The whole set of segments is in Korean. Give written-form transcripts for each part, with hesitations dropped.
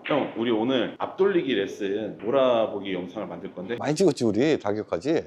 형, 우리 오늘 앞돌리기 레슨 몰아보기 영상을 만들 건데 많이 찍었지 우리 다격까지.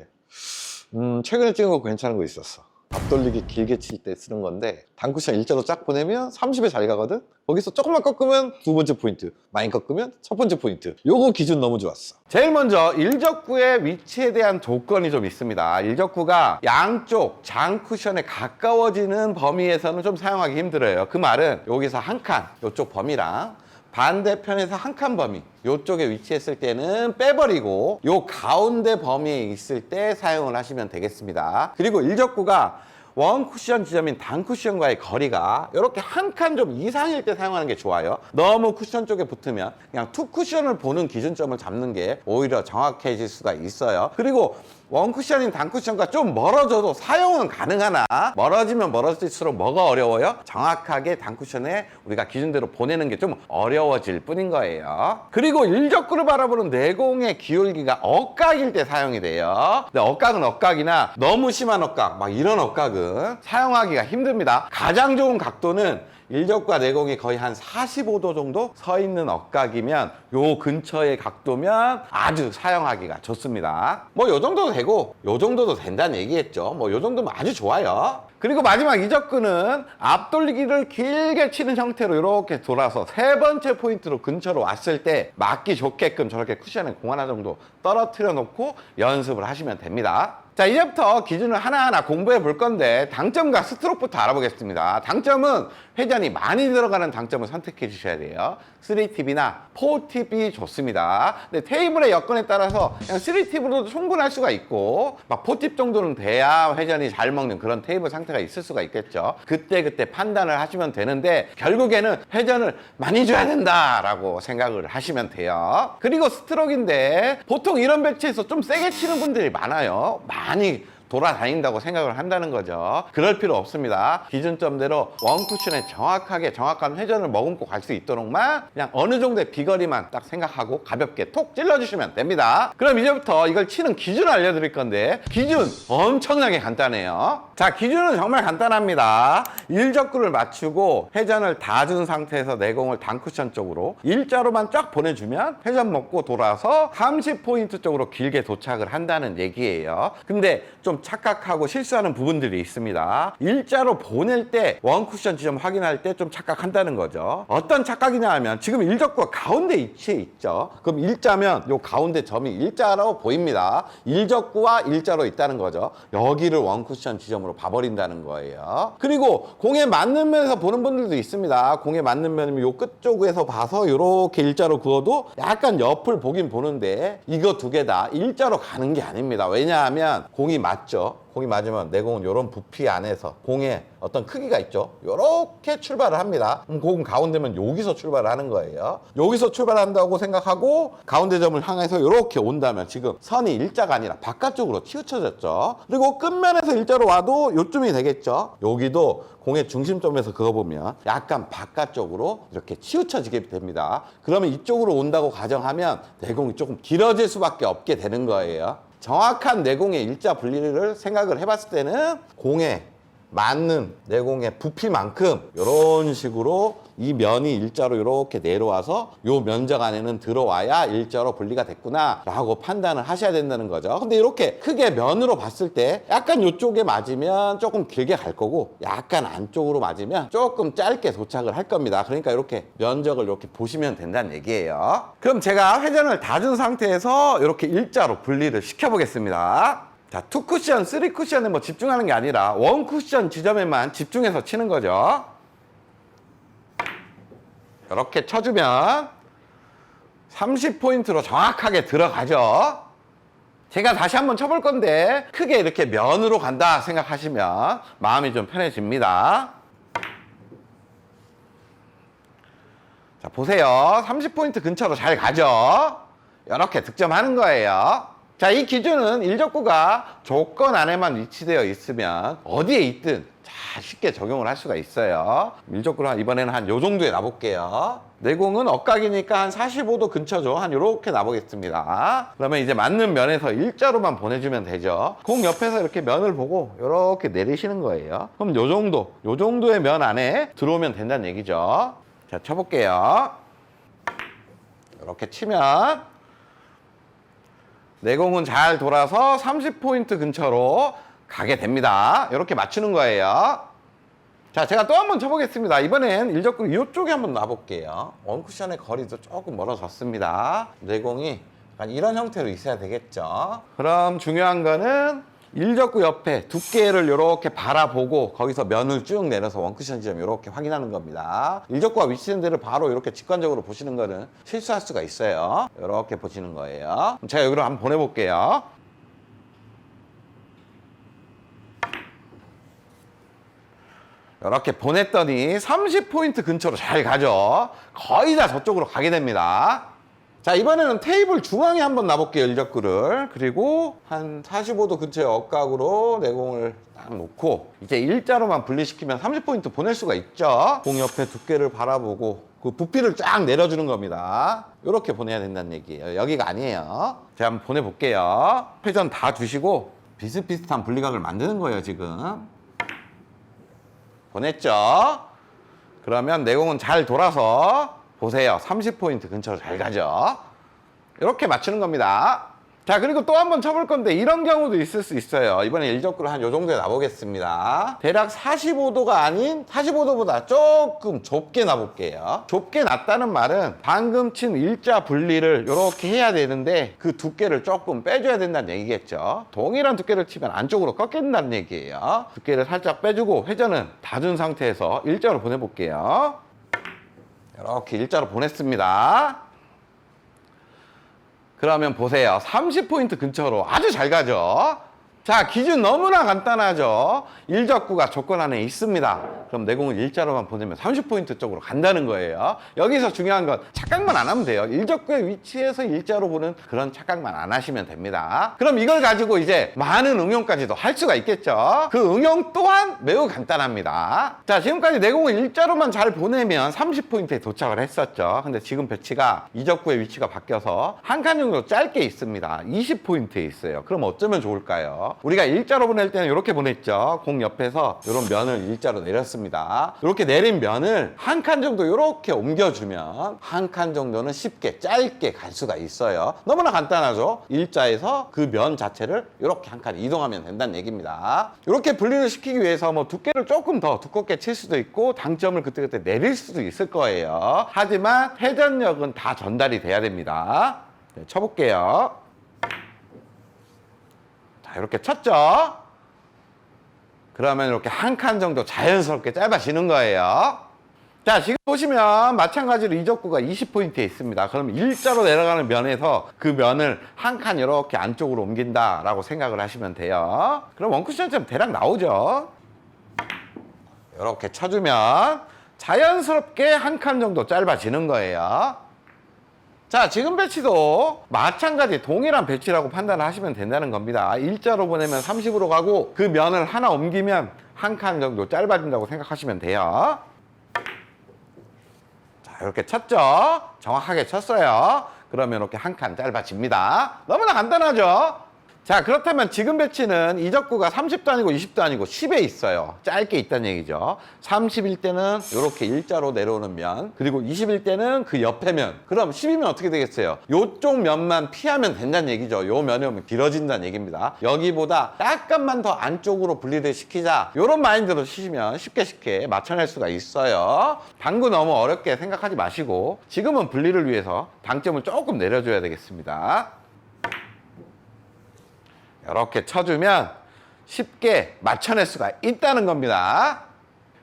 최근에 찍은 거 괜찮은 거 있었어. 앞돌리기 길게 칠 때 쓰는 건데 단쿠션 일자로 쫙 보내면 30에 잘 가거든. 거기서 조금만 꺾으면 두 번째 포인트, 많이 꺾으면 첫 번째 포인트. 요거 기준 너무 좋았어. 제일 먼저 일적구의 위치에 대한 조건이 좀 있습니다. 일적구가 양쪽 장쿠션에 가까워지는 범위에서는 좀 사용하기 힘들어요. 그 말은 여기서 한 칸, 요쪽 범위랑 반대편에서 한 칸 범위, 요쪽에 위치했을 때는 빼버리고 요 가운데 범위에 있을 때 사용을 하시면 되겠습니다. 그리고 일적구가 원 쿠션 지점인 단 쿠션과의 거리가 이렇게 한 칸 좀 이상일 때 사용하는 게 좋아요. 너무 쿠션 쪽에 붙으면 그냥 투 쿠션을 보는 기준점을 잡는 게 오히려 정확해질 수가 있어요. 그리고 원 쿠션인 단 쿠션과 좀 멀어져도 사용은 가능하나 멀어지면 멀어질수록 뭐가 어려워요? 정확하게 단 쿠션에 우리가 기준대로 보내는 게 좀 어려워질 뿐인 거예요. 그리고 일적구를 바라보는 내공의 기울기가 억각일 때 사용이 돼요. 근데 억각은 억각이나 너무 심한 억각, 막 이런 억각은 사용하기가 힘듭니다. 가장 좋은 각도는 일적과 내공이 거의 한 45도 정도 서 있는 억각이면 요 근처의 각도면 아주 사용하기가 좋습니다. 뭐 요 정도도 되고 요 정도도 된다는 얘기겠죠. 뭐 요 정도면 아주 좋아요. 그리고 마지막 이적구는 앞돌리기를 길게 치는 형태로 이렇게 돌아서 세 번째 포인트로 근처로 왔을 때 맞기 좋게끔 저렇게 쿠션에 공 하나 정도 떨어뜨려 놓고 연습을 하시면 됩니다. 자, 이제부터 기준을 하나하나 공부해 볼 건데 당점과 스트로크부터 알아보겠습니다. 당점은 회전이 많이 들어가는 당점을 선택해 주셔야 돼요. 3팁이나 4팁이 좋습니다. 근데 테이블의 여건에 따라서 그냥 3팁으로도 충분할 수가 있고 막 4팁 정도는 돼야 회전이 잘 먹는 그런 테이블 상태가 있을 수가 있겠죠. 그때 판단을 하시면 되는데 결국에는 회전을 많이 줘야 된다라고 생각을 하시면 돼요. 그리고 스트로크인데 보통 이런 배치에서 좀 세게 치는 분들이 많아요. 많이 돌아다닌다고 생각을 한다는 거죠. 그럴 필요 없습니다. 기준점대로 원 쿠션에 정확한 회전을 머금고 갈 수 있도록만 그냥 어느 정도의 비거리만 딱 생각하고 가볍게 톡 찔러주시면 됩니다. 그럼 이제부터 이걸 치는 기준을 알려드릴 건데 기준 엄청나게 간단해요. 자, 기준은 정말 간단합니다. 일적구를 맞추고 회전을 다 준 상태에서 내공을 단 쿠션 쪽으로 일자로만 쫙 보내주면 회전 먹고 돌아서 30포인트 쪽으로 길게 도착을 한다는 얘기예요. 근데 좀 착각하고 실수하는 부분들이 있습니다. 일자로 보낼 때 원쿠션 지점 확인할 때 좀 착각한다는 거죠. 어떤 착각이냐 하면 지금 일적구가 가운데 위치에 있죠. 그럼 일자면 요 가운데 점이 일자로 보입니다. 일적구와 일자로 있다는 거죠. 여기를 원쿠션 지점으로 봐버린다는 거예요. 그리고 공에 맞는 면에서 보는 분들도 있습니다. 공에 맞는 면이면 요 끝쪽에서 봐서 요렇게 일자로 그어도 약간 옆을 보긴 보는데 이거 두 개 다 일자로 가는 게 아닙니다. 왜냐하면 공이 맞죠. 공이 맞으면 내공은 이런 부피 안에서 공에 어떤 크기가 있죠. 이렇게 출발을 합니다. 그럼 공은 가운데면 여기서 출발을 하는 거예요. 여기서 출발한다고 생각하고 가운데 점을 향해서 이렇게 온다면 지금 선이 일자가 아니라 바깥쪽으로 치우쳐졌죠. 그리고 끝면에서 일자로 와도 요쯤이 되겠죠. 여기도 공의 중심점에서 그어보면 약간 바깥쪽으로 이렇게 치우쳐지게 됩니다. 그러면 이쪽으로 온다고 가정하면 내공이 조금 길어질 수밖에 없게 되는 거예요. 정확한 내공의 일자 분리를 생각을 해봤을 때는 공에 맞는 내공의 부피만큼 이런 식으로 이 면이 일자로 이렇게 내려와서 이 면적 안에는 들어와야 일자로 분리가 됐구나 라고 판단을 하셔야 된다는 거죠. 근데 이렇게 크게 면으로 봤을 때 약간 이쪽에 맞으면 조금 길게 갈 거고 약간 안쪽으로 맞으면 조금 짧게 도착을 할 겁니다. 그러니까 이렇게 면적을 이렇게 보시면 된다는 얘기예요. 그럼 제가 회전을 다 준 상태에서 이렇게 일자로 분리를 시켜보겠습니다. 자, 2쿠션, 3쿠션에 뭐 집중하는 게 아니라 1쿠션 지점에만 집중해서 치는 거죠. 이렇게 쳐주면 30포인트로 정확하게 들어가죠. 제가 다시 한번 쳐볼 건데 크게 이렇게 면으로 간다 생각하시면 마음이 좀 편해집니다. 자, 보세요. 30포인트 근처로 잘 가죠. 이렇게 득점하는 거예요. 자, 이 기준은 일적구가 조건 안에만 위치되어 있으면 어디에 있든 쉽게 적용을 할 수가 있어요. 일적구를 이번에는 한 요 정도에 놔볼게요. 내공은 억각이니까 한 45도 근처죠. 한 요렇게 놔보겠습니다. 그러면 이제 맞는 면에서 일자로만 보내주면 되죠. 공 옆에서 이렇게 면을 보고 요렇게 내리시는 거예요. 그럼 요 정도의 면 안에 들어오면 된다는 얘기죠. 자, 쳐볼게요. 이렇게 치면 내공은 잘 돌아서 30포인트 근처로 가게 됩니다. 이렇게 맞추는 거예요. 자, 제가 또 한번 쳐보겠습니다. 이번엔 일적구 이쪽에 한번 놔볼게요. 원쿠션의 거리도 조금 멀어졌습니다. 내공이 약간 이런 형태로 있어야 되겠죠. 그럼 중요한 거는 일적구 옆에 두께를 이렇게 바라보고 거기서 면을 쭉 내려서 원쿠션 지점 이렇게 확인하는 겁니다. 일적구가 위치된 데를 바로 이렇게 직관적으로 보시는 거는 실수할 수가 있어요. 이렇게 보시는 거예요. 제가 여기로 한번 보내볼게요. 이렇게 보냈더니 30포인트 근처로 잘 가죠. 거의 다 저쪽으로 가게 됩니다. 자, 이번에는 테이블 중앙에 한번 놔볼게요, 일적구를. 그리고 한 45도 근처의 억각으로 내공을 딱 놓고 이제 일자로만 분리시키면 30포인트 보낼 수가 있죠. 공 옆에 두께를 바라보고 그 부피를 쫙 내려주는 겁니다. 이렇게 보내야 된다는 얘기예요. 여기가 아니에요. 제가 한번 보내볼게요. 회전 다 주시고 비슷비슷한 분리각을 만드는 거예요, 지금. 보냈죠? 그러면 내공은 잘 돌아서 보세요. 30포인트 근처로 잘 가죠? 이렇게 맞추는 겁니다. 자, 그리고 또 한번 쳐볼 건데 이런 경우도 있을 수 있어요. 이번에 일적구를 한 요 정도에 놔보겠습니다. 대략 45도가 아닌 45도보다 조금 좁게 놔볼게요. 좁게 놨다는 말은 방금 친 일자 분리를 이렇게 해야 되는데 그 두께를 조금 빼줘야 된다는 얘기겠죠. 동일한 두께를 치면 안쪽으로 꺾인다는 얘기예요. 두께를 살짝 빼주고 회전은 다 준 상태에서 일자로 보내볼게요. 이렇게 일자로 보냈습니다. 그러면 보세요. 30포인트 근처로 아주 잘 가죠. 자, 기준 너무나 간단하죠. 일적구가 조건 안에 있습니다. 그럼 내공을 일자로만 보내면 30포인트 쪽으로 간다는 거예요. 여기서 중요한 건 착각만 안 하면 돼요. 일적구의 위치에서 일자로 보는 그런 착각만 안 하시면 됩니다. 그럼 이걸 가지고 이제 많은 응용까지도 할 수가 있겠죠. 그 응용 또한 매우 간단합니다. 자, 지금까지 내공을 일자로만 잘 보내면 30포인트에 도착을 했었죠. 근데 지금 배치가 이적구의 위치가 바뀌어서 한 칸 정도 짧게 있습니다. 20포인트에 있어요. 그럼 어쩌면 좋을까요? 우리가 일자로 보낼 때는 이렇게 보냈죠. 공 옆에서 이런 면을 일자로 내렸습니다. 이렇게 내린 면을 한 칸 정도 이렇게 옮겨주면 한 칸 정도는 쉽게 짧게 갈 수가 있어요. 너무나 간단하죠. 일자에서 그 면 자체를 이렇게 한 칸 이동하면 된다는 얘기입니다. 이렇게 분리를 시키기 위해서 뭐 두께를 조금 더 두껍게 칠 수도 있고 당점을 그때그때 내릴 수도 있을 거예요. 하지만 회전력은 다 전달이 돼야 됩니다. 네, 쳐볼게요. 이렇게 쳤죠? 그러면 이렇게 한 칸 정도 자연스럽게 짧아지는 거예요. 자, 지금 보시면 마찬가지로 이적구가 20포인트에 있습니다. 그럼 일자로 내려가는 면에서 그 면을 한 칸 이렇게 안쪽으로 옮긴다라고 생각을 하시면 돼요. 그럼 원쿠션처럼 대략 나오죠? 이렇게 쳐주면 자연스럽게 한 칸 정도 짧아지는 거예요. 자, 지금 배치도 마찬가지 동일한 배치라고 판단을 하시면 된다는 겁니다. 일자로 보내면 30으로 가고 그 면을 하나 옮기면 한 칸 정도 짧아진다고 생각하시면 돼요. 자, 이렇게 쳤죠? 정확하게 쳤어요. 그러면 이렇게 한 칸 짧아집니다. 너무나 간단하죠? 자, 그렇다면 지금 배치는 이적구가 30도 아니고 20도 아니고 10에 있어요. 짧게 있다는 얘기죠. 30일 때는 이렇게 일자로 내려오는 면, 그리고 20일 때는 그 옆에 면. 그럼 10이면 어떻게 되겠어요? 요쪽 면만 피하면 된다는 얘기죠. 요 면이 오면 길어진다는 얘기입니다. 여기보다 약간만 더 안쪽으로 분리를 시키자. 요런 마인드로 치시면 쉽게 맞춰낼 수가 있어요. 방구 너무 어렵게 생각하지 마시고 지금은 분리를 위해서 당점을 조금 내려줘야 되겠습니다. 이렇게 쳐주면 쉽게 맞춰낼 수가 있다는 겁니다.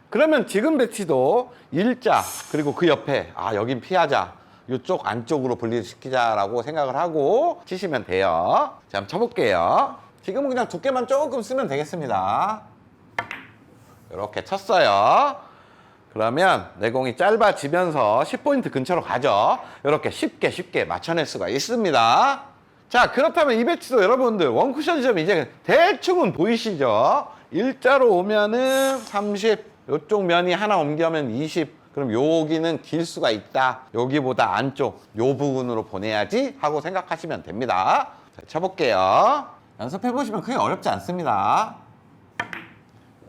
그러면 지금 배치도 일자 그리고 그 옆에 여긴 피하자, 이쪽 안쪽으로 분리시키자라고 생각을 하고 치시면 돼요. 자, 한번 쳐볼게요. 지금은 그냥 두께만 조금 쓰면 되겠습니다. 이렇게 쳤어요. 그러면 내공이 짧아지면서 10포인트 근처로 가죠. 이렇게 쉽게 맞춰낼 수가 있습니다. 자, 그렇다면 이 배치도 여러분들 원쿠션 지점 이제 대충은 보이시죠? 일자로 오면은 30, 이쪽 면이 하나 옮겨면 20, 그럼 여기는 길 수가 있다. 여기보다 안쪽 요 부분으로 보내야지 하고 생각하시면 됩니다. 자, 쳐볼게요. 연습해 보시면 크게 어렵지 않습니다.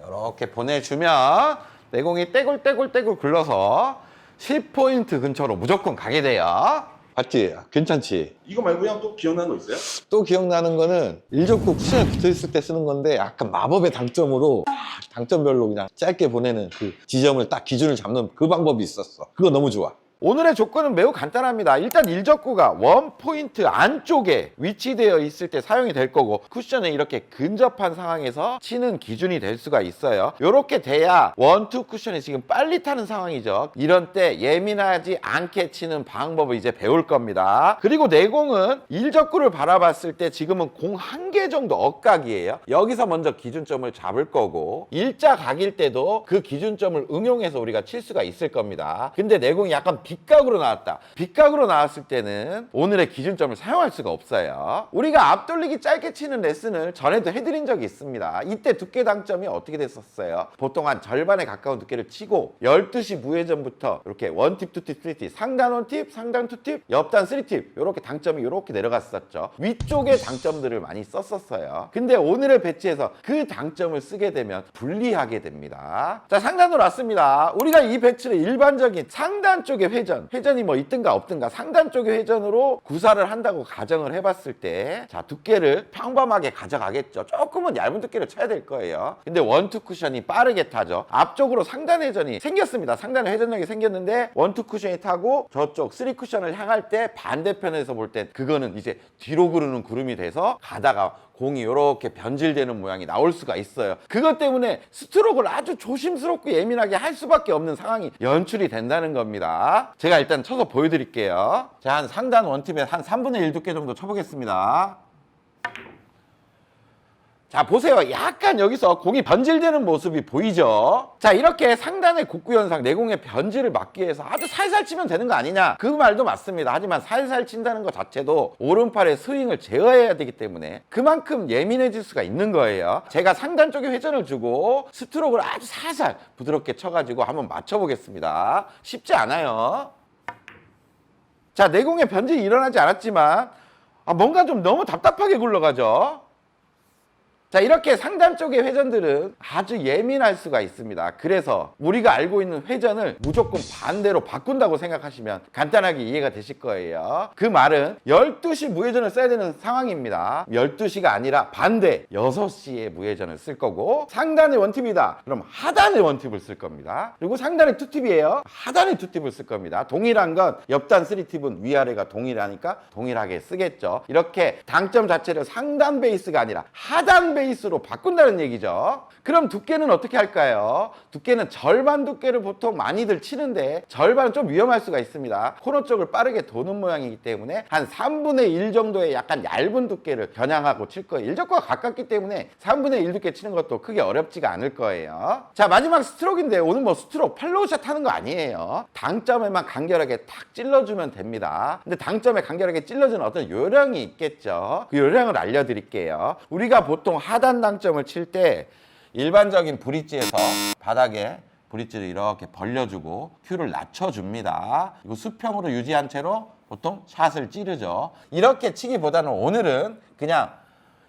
이렇게 보내주면 내공이 떼굴떼굴 굴러서 10포인트 근처로 무조건 가게 돼요. 봤지? 괜찮지? 이거 말고 그냥 또 기억나는 거 있어요? 또 기억나는 거는 일접구 쿠션에 붙어있을 때 쓰는 건데 약간 마법의 당점으로 당점별로 그냥 짧게 보내는 그 지점을 딱 기준을 잡는 그 방법이 있었어. 그거 너무 좋아. 오늘의 조건은 매우 간단합니다. 일단 일적구가 원포인트 안쪽에 위치되어 있을 때 사용이 될 거고 쿠션에 이렇게 근접한 상황에서 치는 기준이 될 수가 있어요. 이렇게 돼야 원투 쿠션이 지금 빨리 타는 상황이죠. 이런 때 예민하지 않게 치는 방법을 이제 배울 겁니다. 그리고 내공은 일적구를 바라봤을 때 지금은 공 한 개 정도 엇각이에요. 여기서 먼저 기준점을 잡을 거고 일자각일 때도 그 기준점을 응용해서 우리가 칠 수가 있을 겁니다. 근데 내공이 약간 빗각으로 나왔다. 빗각으로 나왔을 때는 오늘의 기준점을 사용할 수가 없어요. 우리가 앞돌리기 짧게 치는 레슨을 전에도 해드린 적이 있습니다. 이때 두께 당점이 어떻게 됐었어요? 보통 한 절반에 가까운 두께를 치고 12시 무회전부터 이렇게 원팁, 투팁, 쓰리팁, 상단 원팁, 상단 투팁, 옆단 쓰리팁 이렇게 당점이 이렇게 내려갔었죠. 위쪽에 당점들을 많이 썼었어요. 근데 오늘의 배치에서 그 당점을 쓰게 되면 불리하게 됩니다. 자, 상단으로 왔습니다. 우리가 이 배치를 일반적인 상단 쪽의 회전이 뭐 있든가 없든가 상단 쪽의 회전으로 구사를 한다고 가정을 해봤을 때 자, 두께를 평범하게 가져가겠죠. 조금은 얇은 두께를 쳐야 될 거예요. 근데 원투 쿠션이 빠르게 타죠. 앞쪽으로 상단 회전이 생겼습니다. 상단에 회전력이 생겼는데 원투 쿠션이 타고 저쪽 쓰리 쿠션을 향할 때 반대편에서 볼 때 그거는 이제 뒤로 구르는 구름이 돼서 가다가 공이 이렇게 변질되는 모양이 나올 수가 있어요. 그것 때문에 스트로크를 아주 조심스럽고 예민하게 할 수밖에 없는 상황이 연출이 된다는 겁니다. 제가 일단 쳐서 보여드릴게요. 자, 한 상단 원팁에 한 3분의 1 두께 정도 쳐보겠습니다. 자, 보세요. 약간 여기서 공이 변질되는 모습이 보이죠? 자, 이렇게 상단의 곡구 현상, 내공의 변질을 막기 위해서 아주 살살 치면 되는 거 아니냐? 그 말도 맞습니다. 하지만 살살 친다는 것 자체도 오른팔의 스윙을 제어해야 되기 때문에 그만큼 예민해질 수가 있는 거예요. 제가 상단 쪽에 회전을 주고 스트로크를 아주 살살 부드럽게 쳐가지고 한번 맞춰보겠습니다. 쉽지 않아요. 자, 내공의 변질이 일어나지 않았지만 뭔가 좀 너무 답답하게 굴러가죠? 자, 이렇게 상단 쪽의 회전들은 아주 예민할 수가 있습니다. 그래서 우리가 알고 있는 회전을 무조건 반대로 바꾼다고 생각하시면 간단하게 이해가 되실 거예요. 그 말은 12시 무회전을 써야 되는 상황입니다. 12시가 아니라 반대 6시에 무회전을 쓸 거고 상단의 원팁이다. 그럼 하단의 원팁을 쓸 겁니다. 그리고 상단의 투팁이에요. 하단의 투팁을 쓸 겁니다. 동일한 건 옆단 3팁은 위아래가 동일하니까 동일하게 쓰겠죠. 이렇게 당점 자체를 상단 베이스가 아니라 하단 베이스로 바꾼다는 얘기죠. 그럼 두께는 어떻게 할까요? 두께는 절반 두께를 보통 많이들 치는데 절반은 좀 위험할 수가 있습니다. 코너 쪽을 빠르게 도는 모양이기 때문에 한 3분의 1 정도의 약간 얇은 두께를 겨냥하고 칠 거예요. 일적과 가깝기 때문에 3분의 1 두께 치는 것도 크게 어렵지가 않을 거예요. 자, 마지막 스트로크인데 오늘 뭐 스트로크 팔로우샷 하는 거 아니에요. 당점에만 간결하게 탁 찔러주면 됩니다. 근데 당점에 간결하게 찔러주는 어떤 요령이 있겠죠. 그 요령을 알려드릴게요. 우리가 보통 하단 당점을 칠 때 일반적인 브릿지에서 바닥에 브릿지를 이렇게 벌려주고 큐를 낮춰줍니다. 이거 수평으로 유지한 채로 보통 샷을 찌르죠. 이렇게 치기보다는 오늘은 그냥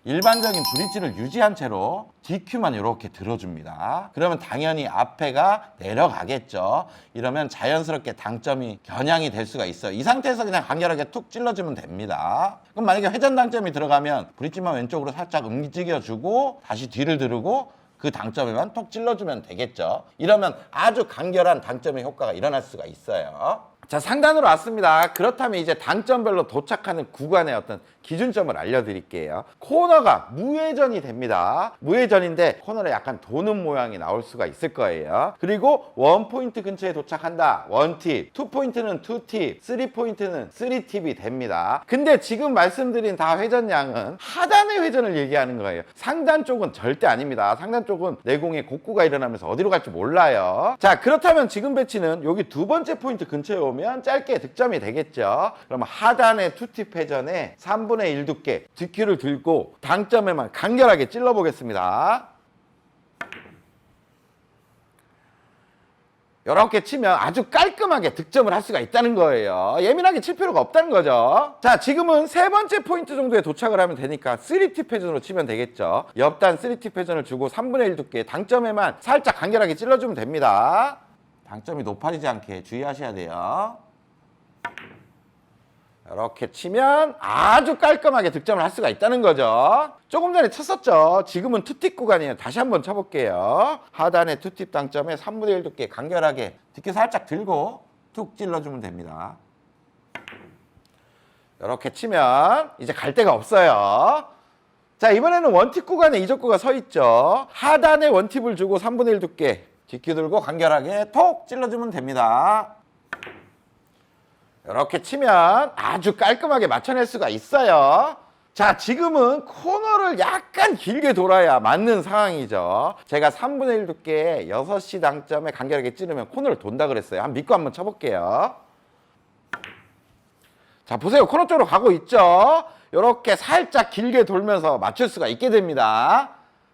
일반적인 브릿지를 유지한 채로 DQ만 이렇게 들어줍니다. 그러면 당연히 앞에가 내려가겠죠. 이러면 자연스럽게 당점이 겨냥이 될 수가 있어요. 이 상태에서 그냥 간결하게 툭 찔러주면 됩니다. 그럼 만약에 회전 당점이 들어가면 브릿지만 왼쪽으로 살짝 움직여주고 다시 뒤를 들고 그 당점에만 톡 찔러주면 되겠죠. 이러면 아주 간결한 당점의 효과가 일어날 수가 있어요. 자, 상단으로 왔습니다. 그렇다면 이제 당점별로 도착하는 구간의 어떤 기준점을 알려드릴게요. 코너가 무회전이 됩니다. 무회전인데 코너에 약간 도는 모양이 나올 수가 있을 거예요. 그리고 원포인트 근처에 도착한다. 원팁, 투포인트는 투팁, 쓰리포인트는 쓰리팁이 됩니다. 근데 지금 말씀드린 다 회전량은 하단의 회전을 얘기하는 거예요. 상단 쪽은 절대 아닙니다. 상단 쪽은 내공의 곡구가 일어나면서 어디로 갈지 몰라요. 자, 그렇다면 지금 배치는 여기 두 번째 포인트 근처에 오면 짧게 득점이 되겠죠. 그럼 하단의 투팁 회전에 3분의 1 두께 DQ를 들고 당점에만 간결하게 찔러 보겠습니다. 이렇게 치면 아주 깔끔하게 득점을 할 수가 있다는 거예요. 예민하게 칠 필요가 없다는 거죠. 자, 지금은 세 번째 포인트 정도에 도착을 하면 되니까 3팁 회전으로 치면 되겠죠. 옆단 3팁 회전을 주고 3분의 1 두께 당점에만 살짝 간결하게 찔러주면 됩니다. 당점이 높아지지 않게 주의하셔야 돼요. 이렇게 치면 아주 깔끔하게 득점을 할 수가 있다는 거죠. 조금 전에 쳤었죠. 지금은 투팁 구간이에요. 다시 한번 쳐볼게요. 하단의 투팁 당점에 3분의 1 두께 간결하게 뒷게 살짝 들고 툭 찔러주면 됩니다. 이렇게 치면 이제 갈 데가 없어요. 자, 이번에는 원팁 구간에 이적구가 서 있죠. 하단에 원팁을 주고 3분의 1 두께 뒷기 들고 간결하게 톡 찔러주면 됩니다. 이렇게 치면 아주 깔끔하게 맞춰낼 수가 있어요. 자, 지금은 코너를 약간 길게 돌아야 맞는 상황이죠. 제가 3분의 1 두께 6시 당점에 간결하게 찌르면 코너를 돈다 그랬어요. 믿고 한번 쳐볼게요. 자, 보세요. 코너 쪽으로 가고 있죠. 이렇게 살짝 길게 돌면서 맞출 수가 있게 됩니다.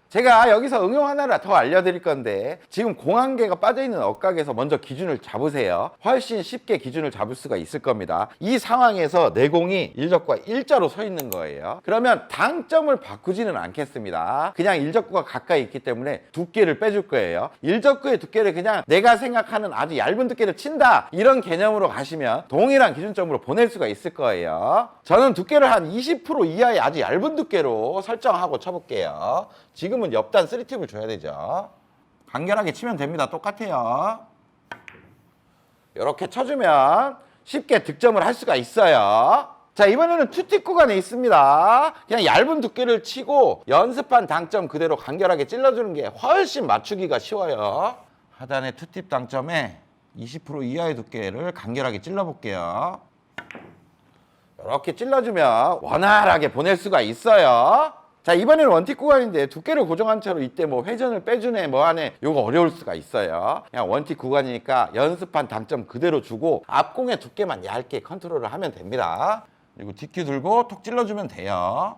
제가 여기서 응용 하나를 더 알려드릴 건데 지금 공 한 개가 빠져있는 억각에서 먼저 기준을 잡으세요. 훨씬 쉽게 기준을 잡을 수가 있을 겁니다. 이 상황에서 내 공이 일적구가 일자로 서 있는 거예요. 그러면 당점을 바꾸지는 않겠습니다. 그냥 일적구가 가까이 있기 때문에 두께를 빼줄 거예요. 일적구의 두께를 그냥 내가 생각하는 아주 얇은 두께를 친다, 이런 개념으로 가시면 동일한 기준점으로 보낼 수가 있을 거예요. 저는 두께를 한 20% 이하의 아주 얇은 두께로 설정하고 쳐볼게요. 지금은 옆단 3팁을 줘야 되죠. 간결하게 치면 됩니다. 똑같아요. 이렇게 쳐주면 쉽게 득점을 할 수가 있어요. 자, 이번에는 투팁 구간에 있습니다. 그냥 얇은 두께를 치고 연습한 당점 그대로 간결하게 찔러주는 게 훨씬 맞추기가 쉬워요. 하단의 투팁 당점에 20% 이하의 두께를 간결하게 찔러볼게요. 이렇게 찔러주면 원활하게 보낼 수가 있어요. 자, 이번에는 원팁 구간인데 두께를 고정한 채로 이때 뭐 회전을 빼주네 뭐하네 요거 어려울 수가 있어요. 그냥 원팁 구간이니까 연습한 당점 그대로 주고 앞공의 두께만 얇게 컨트롤을 하면 됩니다. 그리고 뒷귀 들고 톡 찔러주면 돼요.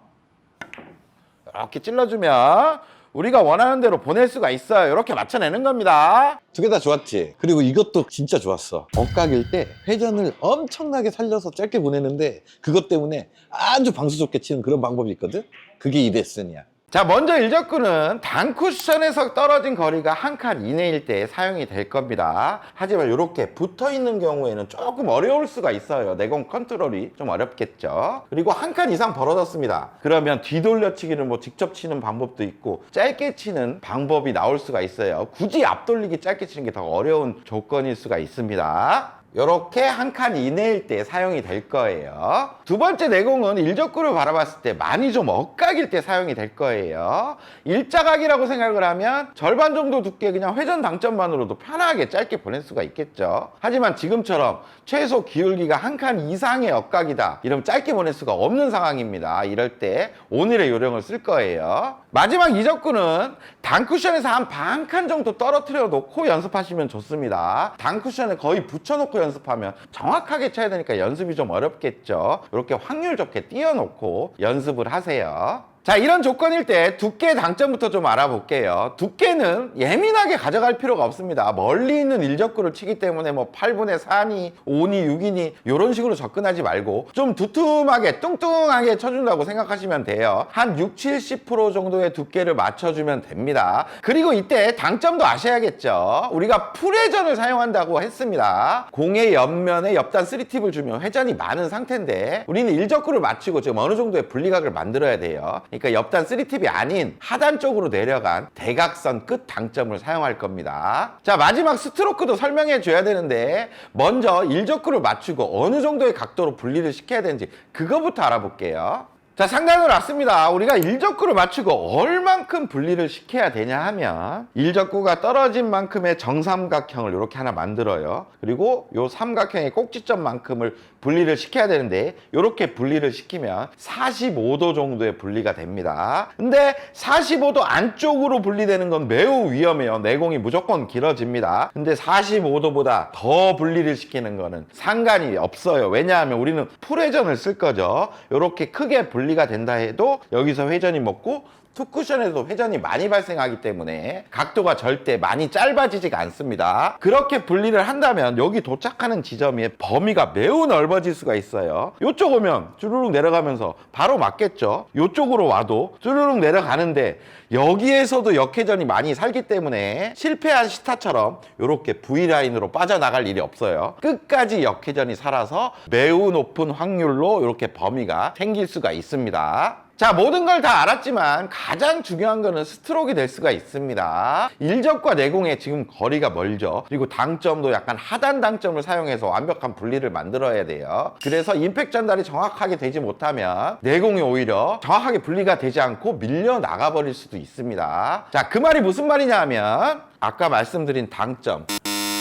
이렇게 찔러주면 우리가 원하는 대로 보낼 수가 있어요. 이렇게 맞춰내는 겁니다. 두 개 다 좋았지. 그리고 이것도 진짜 좋았어. 억각일 때 회전을 엄청나게 살려서 짧게 보내는데 그것 때문에 아주 방수 좋게 치는 그런 방법이 있거든. 그게 이 레슨이야. 자, 먼저 일적구는 단쿠션에서 떨어진 거리가 한 칸 이내일 때 사용이 될 겁니다. 하지만 이렇게 붙어있는 경우에는 조금 어려울 수가 있어요. 내공 컨트롤이 좀 어렵겠죠. 그리고 한 칸 이상 벌어졌습니다. 그러면 뒤돌려치기를 뭐 직접 치는 방법도 있고 짧게 치는 방법이 나올 수가 있어요. 굳이 앞돌리기 짧게 치는 게 더 어려운 조건일 수가 있습니다. 이렇게 한 칸 이내일 때 사용이 될 거예요. 두 번째 내공은 일적구를 바라봤을 때 많이 좀 억각일 때 사용이 될 거예요. 일자각이라고 생각을 하면 절반 정도 두께 그냥 회전 당점만으로도 편하게 짧게 보낼 수가 있겠죠. 하지만 지금처럼 최소 기울기가 한 칸 이상의 억각이다 이러면 짧게 보낼 수가 없는 상황입니다. 이럴 때 오늘의 요령을 쓸 거예요. 마지막 이적구는 단쿠션에서 한 반 칸 정도 떨어뜨려 놓고 연습하시면 좋습니다. 단쿠션에 거의 붙여놓고 연습하면 정확하게 쳐야 되니까 연습이 좀 어렵겠죠. 이렇게 확률 좋게 띄워놓고 연습을 하세요. 자, 이런 조건일 때 두께 당점부터 좀 알아볼게요. 두께는 예민하게 가져갈 필요가 없습니다. 멀리 있는 일적구를 치기 때문에 뭐 8분의 4니 5니 6이니 이런 식으로 접근하지 말고 좀 두툼하게 뚱뚱하게 쳐준다고 생각하시면 돼요. 한 60-70% 정도의 두께를 맞춰주면 됩니다. 그리고 이때 당점도 아셔야겠죠. 우리가 풀회전을 사용한다고 했습니다. 공의 옆면에 옆단 3팁을 주면 회전이 많은 상태인데 우리는 일적구를 맞추고 지금 어느 정도의 분리각을 만들어야 돼요. 그러니까 옆단 3팁이 아닌 하단 쪽으로 내려간 대각선 끝 당점을 사용할 겁니다. 자, 마지막 스트로크도 설명해 줘야 되는데 먼저 일적구를 맞추고 어느 정도의 각도로 분리를 시켜야 되는지 그거부터 알아볼게요. 자, 상단으로 왔습니다. 우리가 일적구를 맞추고 얼만큼 분리를 시켜야 되냐 하면 일적구가 떨어진 만큼의 정삼각형을 이렇게 하나 만들어요. 그리고 요 삼각형의 꼭지점만큼을 분리를 시켜야 되는데 이렇게 분리를 시키면 45도 정도의 분리가 됩니다. 근데 45도 안쪽으로 분리되는 건 매우 위험해요. 내공이 무조건 길어집니다. 근데 45도보다 더 분리를 시키는 거는 상관이 없어요. 왜냐하면 우리는 풀회전을 쓸 거죠. 이렇게 크게 분리가 된다 해도 여기서 회전이 먹고 투쿠션에도 회전이 많이 발생하기 때문에 각도가 절대 많이 짧아지지가 않습니다. 그렇게 분리를 한다면 여기 도착하는 지점의 범위가 매우 넓어질 수가 있어요. 이쪽 오면 쭈루룩 내려가면서 바로 맞겠죠. 이쪽으로 와도 쭈루룩 내려가는데 여기에서도 역회전이 많이 살기 때문에 실패한 시타처럼 이렇게 V라인으로 빠져나갈 일이 없어요. 끝까지 역회전이 살아서 매우 높은 확률로 이렇게 범위가 생길 수가 있습니다. 자, 모든 걸 다 알았지만 가장 중요한 거는 스트로크가 될 수가 있습니다. 일적과 내공의 지금 거리가 멀죠. 그리고 당점도 약간 하단 당점을 사용해서 완벽한 분리를 만들어야 돼요. 그래서 임팩트 전달이 정확하게 되지 못하면 내공이 오히려 정확하게 분리가 되지 않고 밀려 나가버릴 수도 있습니다. 자, 그 말이 무슨 말이냐 하면 아까 말씀드린 당점,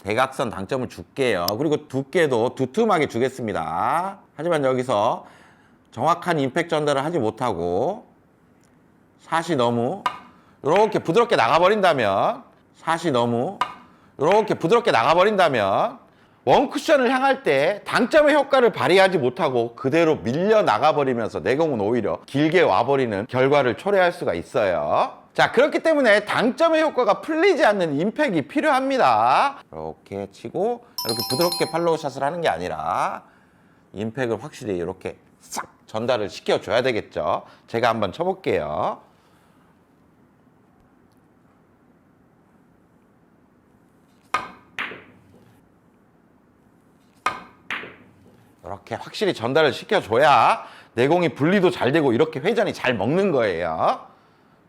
대각선 당점을 줄게요. 그리고 두께도 두툼하게 주겠습니다. 하지만 여기서 정확한 임팩트 전달을 하지 못하고 샷이 너무 이렇게 부드럽게 나가버린다면 원쿠션을 향할 때 당점의 효과를 발휘하지 못하고 그대로 밀려 나가버리면서 내공은 오히려 길게 와버리는 결과를 초래할 수가 있어요. 자, 그렇기 때문에 당점의 효과가 풀리지 않는 임팩이 필요합니다. 이렇게 치고 이렇게 부드럽게 팔로우샷을 하는 게 아니라 임팩을 확실히 이렇게 싹 전달을 시켜줘야 되겠죠. 제가 한번 쳐볼게요. 이렇게 확실히 전달을 시켜줘야 내공이 분리도 잘 되고 이렇게 회전이 잘 먹는 거예요.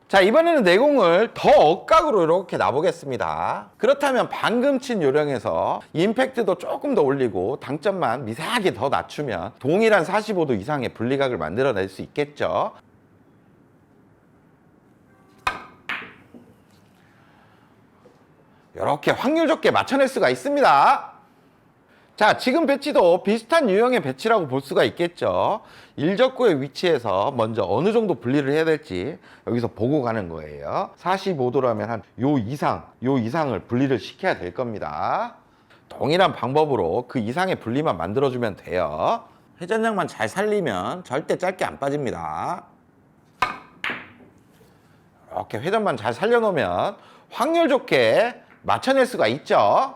자, 이번에는 내공을 더 억각으로 이렇게 놔보겠습니다. 그렇다면 방금 친 요령에서 임팩트도 조금 더 올리고 당점만 미세하게 더 낮추면 동일한 45도 이상의 분리각을 만들어낼 수 있겠죠. 이렇게 확률 좋게 맞춰낼 수가 있습니다. 자, 지금 배치도 비슷한 유형의 배치라고 볼 수가 있겠죠. 일적구의 위치에서 먼저 어느 정도 분리를 해야 될지 여기서 보고 가는 거예요. 45도라면 한 요 이상을 분리를 시켜야 될 겁니다. 동일한 방법으로 그 이상의 분리만 만들어주면 돼요. 회전량만 잘 살리면 절대 짧게 안 빠집니다. 이렇게 회전만 잘 살려놓으면 확률 좋게 맞춰낼 수가 있죠.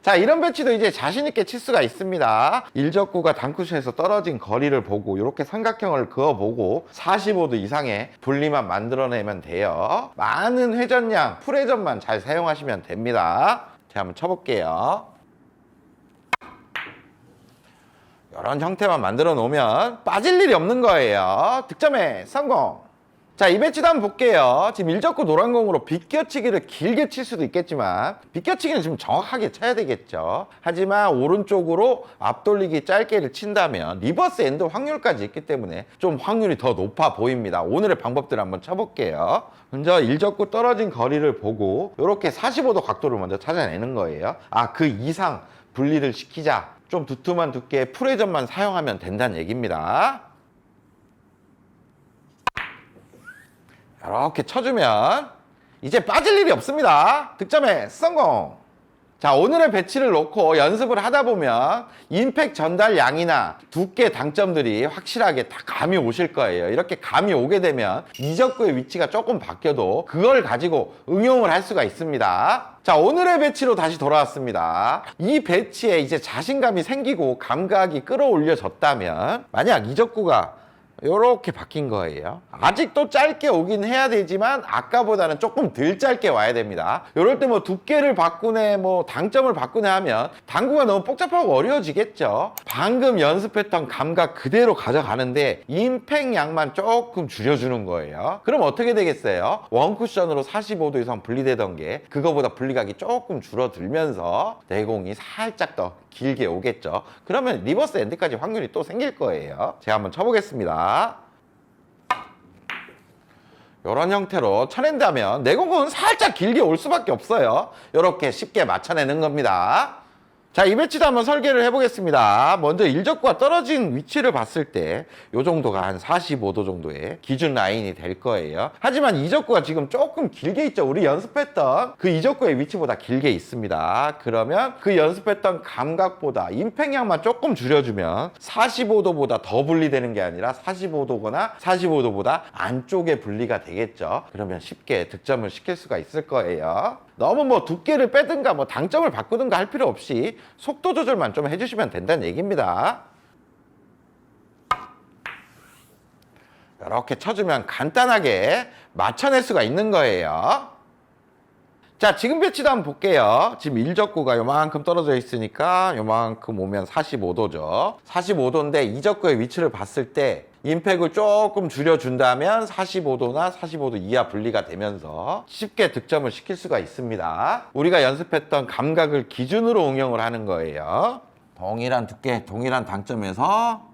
자, 이런 배치도 이제 자신있게 칠 수가 있습니다. 일적구가 단쿠션에서 떨어진 거리를 보고 이렇게 삼각형을 그어보고 45도 이상의 분리만 만들어내면 돼요. 많은 회전량, 풀회전만 잘 사용하시면 됩니다. 제가 한번 쳐볼게요. 이런 형태만 만들어 놓으면 빠질 일이 없는 거예요. 득점에 성공! 자, 이 배치도 한번 볼게요. 지금 일적구 노란 공으로 비껴치기를 길게 칠 수도 있겠지만 비껴치기는 지금 정확하게 쳐야 되겠죠. 하지만 오른쪽으로 앞돌리기 짧게를 친다면 리버스 엔드 확률까지 있기 때문에 좀 확률이 더 높아 보입니다. 오늘의 방법들을 한번 쳐볼게요. 먼저 일적구 떨어진 거리를 보고 이렇게 45도 각도를 먼저 찾아내는 거예요. 아, 그 이상 분리를 시키자. 좀 두툼한 두께의 풀회전만 사용하면 된다는 얘기입니다. 이렇게 쳐주면 이제 빠질 일이 없습니다. 득점에 성공! 자, 오늘의 배치를 놓고 연습을 하다 보면 임팩트 전달 양이나 두께 당점들이 확실하게 다 감이 오실 거예요. 이렇게 감이 오게 되면 이적구의 위치가 조금 바뀌어도 그걸 가지고 응용을 할 수가 있습니다. 자, 오늘의 배치로 다시 돌아왔습니다. 이 배치에 이제 자신감이 생기고 감각이 끌어올려졌다면 만약 이적구가 이렇게 바뀐 거예요. 아직도 짧게 오긴 해야 되지만 아까보다는 조금 덜 짧게 와야 됩니다. 이럴 때 뭐 두께를 바꾸네, 뭐 당점을 바꾸네 하면 당구가 너무 복잡하고 어려워지겠죠. 방금 연습했던 감각 그대로 가져가는데 임팩 양만 조금 줄여주는 거예요. 그럼 어떻게 되겠어요? 원쿠션으로 45도 이상 분리되던 게 그거보다 분리각이 조금 줄어들면서 내공이 살짝 더 길게 오겠죠. 그러면 리버스 엔드까지 확률이 또 생길 거예요. 제가 한번 쳐보겠습니다. 이런 형태로 쳐낸다면 내공은 살짝 길게 올 수밖에 없어요. 이렇게 쉽게 맞춰내는 겁니다. 자, 이 배치도 한번 설계를 해보겠습니다. 먼저 일적구가 떨어진 위치를 봤을 때 이 정도가 한 45도 정도의 기준 라인이 될 거예요. 하지만 이적구가 지금 조금 길게 있죠. 우리 연습했던 그 이적구의 위치보다 길게 있습니다. 그러면 그 연습했던 감각보다 임팩량만 조금 줄여주면 45도보다 더 분리되는 게 아니라 45도거나 45도보다 안쪽에 분리가 되겠죠. 그러면 쉽게 득점을 시킬 수가 있을 거예요. 너무 뭐 두께를 빼든가 뭐 당점을 바꾸든가 할 필요 없이 속도 조절만 좀 해주시면 된다는 얘기입니다. 이렇게 쳐주면 간단하게 맞춰낼 수가 있는 거예요. 자, 지금 배치도 한번 볼게요. 지금 일적구가 요만큼 떨어져 있으니까 요만큼 오면 45도죠. 45도인데 이적구의 위치를 봤을 때 임팩을 조금 줄여준다면 45도나 45도 이하 분리가 되면서 쉽게 득점을 시킬 수가 있습니다. 우리가 연습했던 감각을 기준으로 응용을 하는 거예요. 동일한 두께, 동일한 당점에서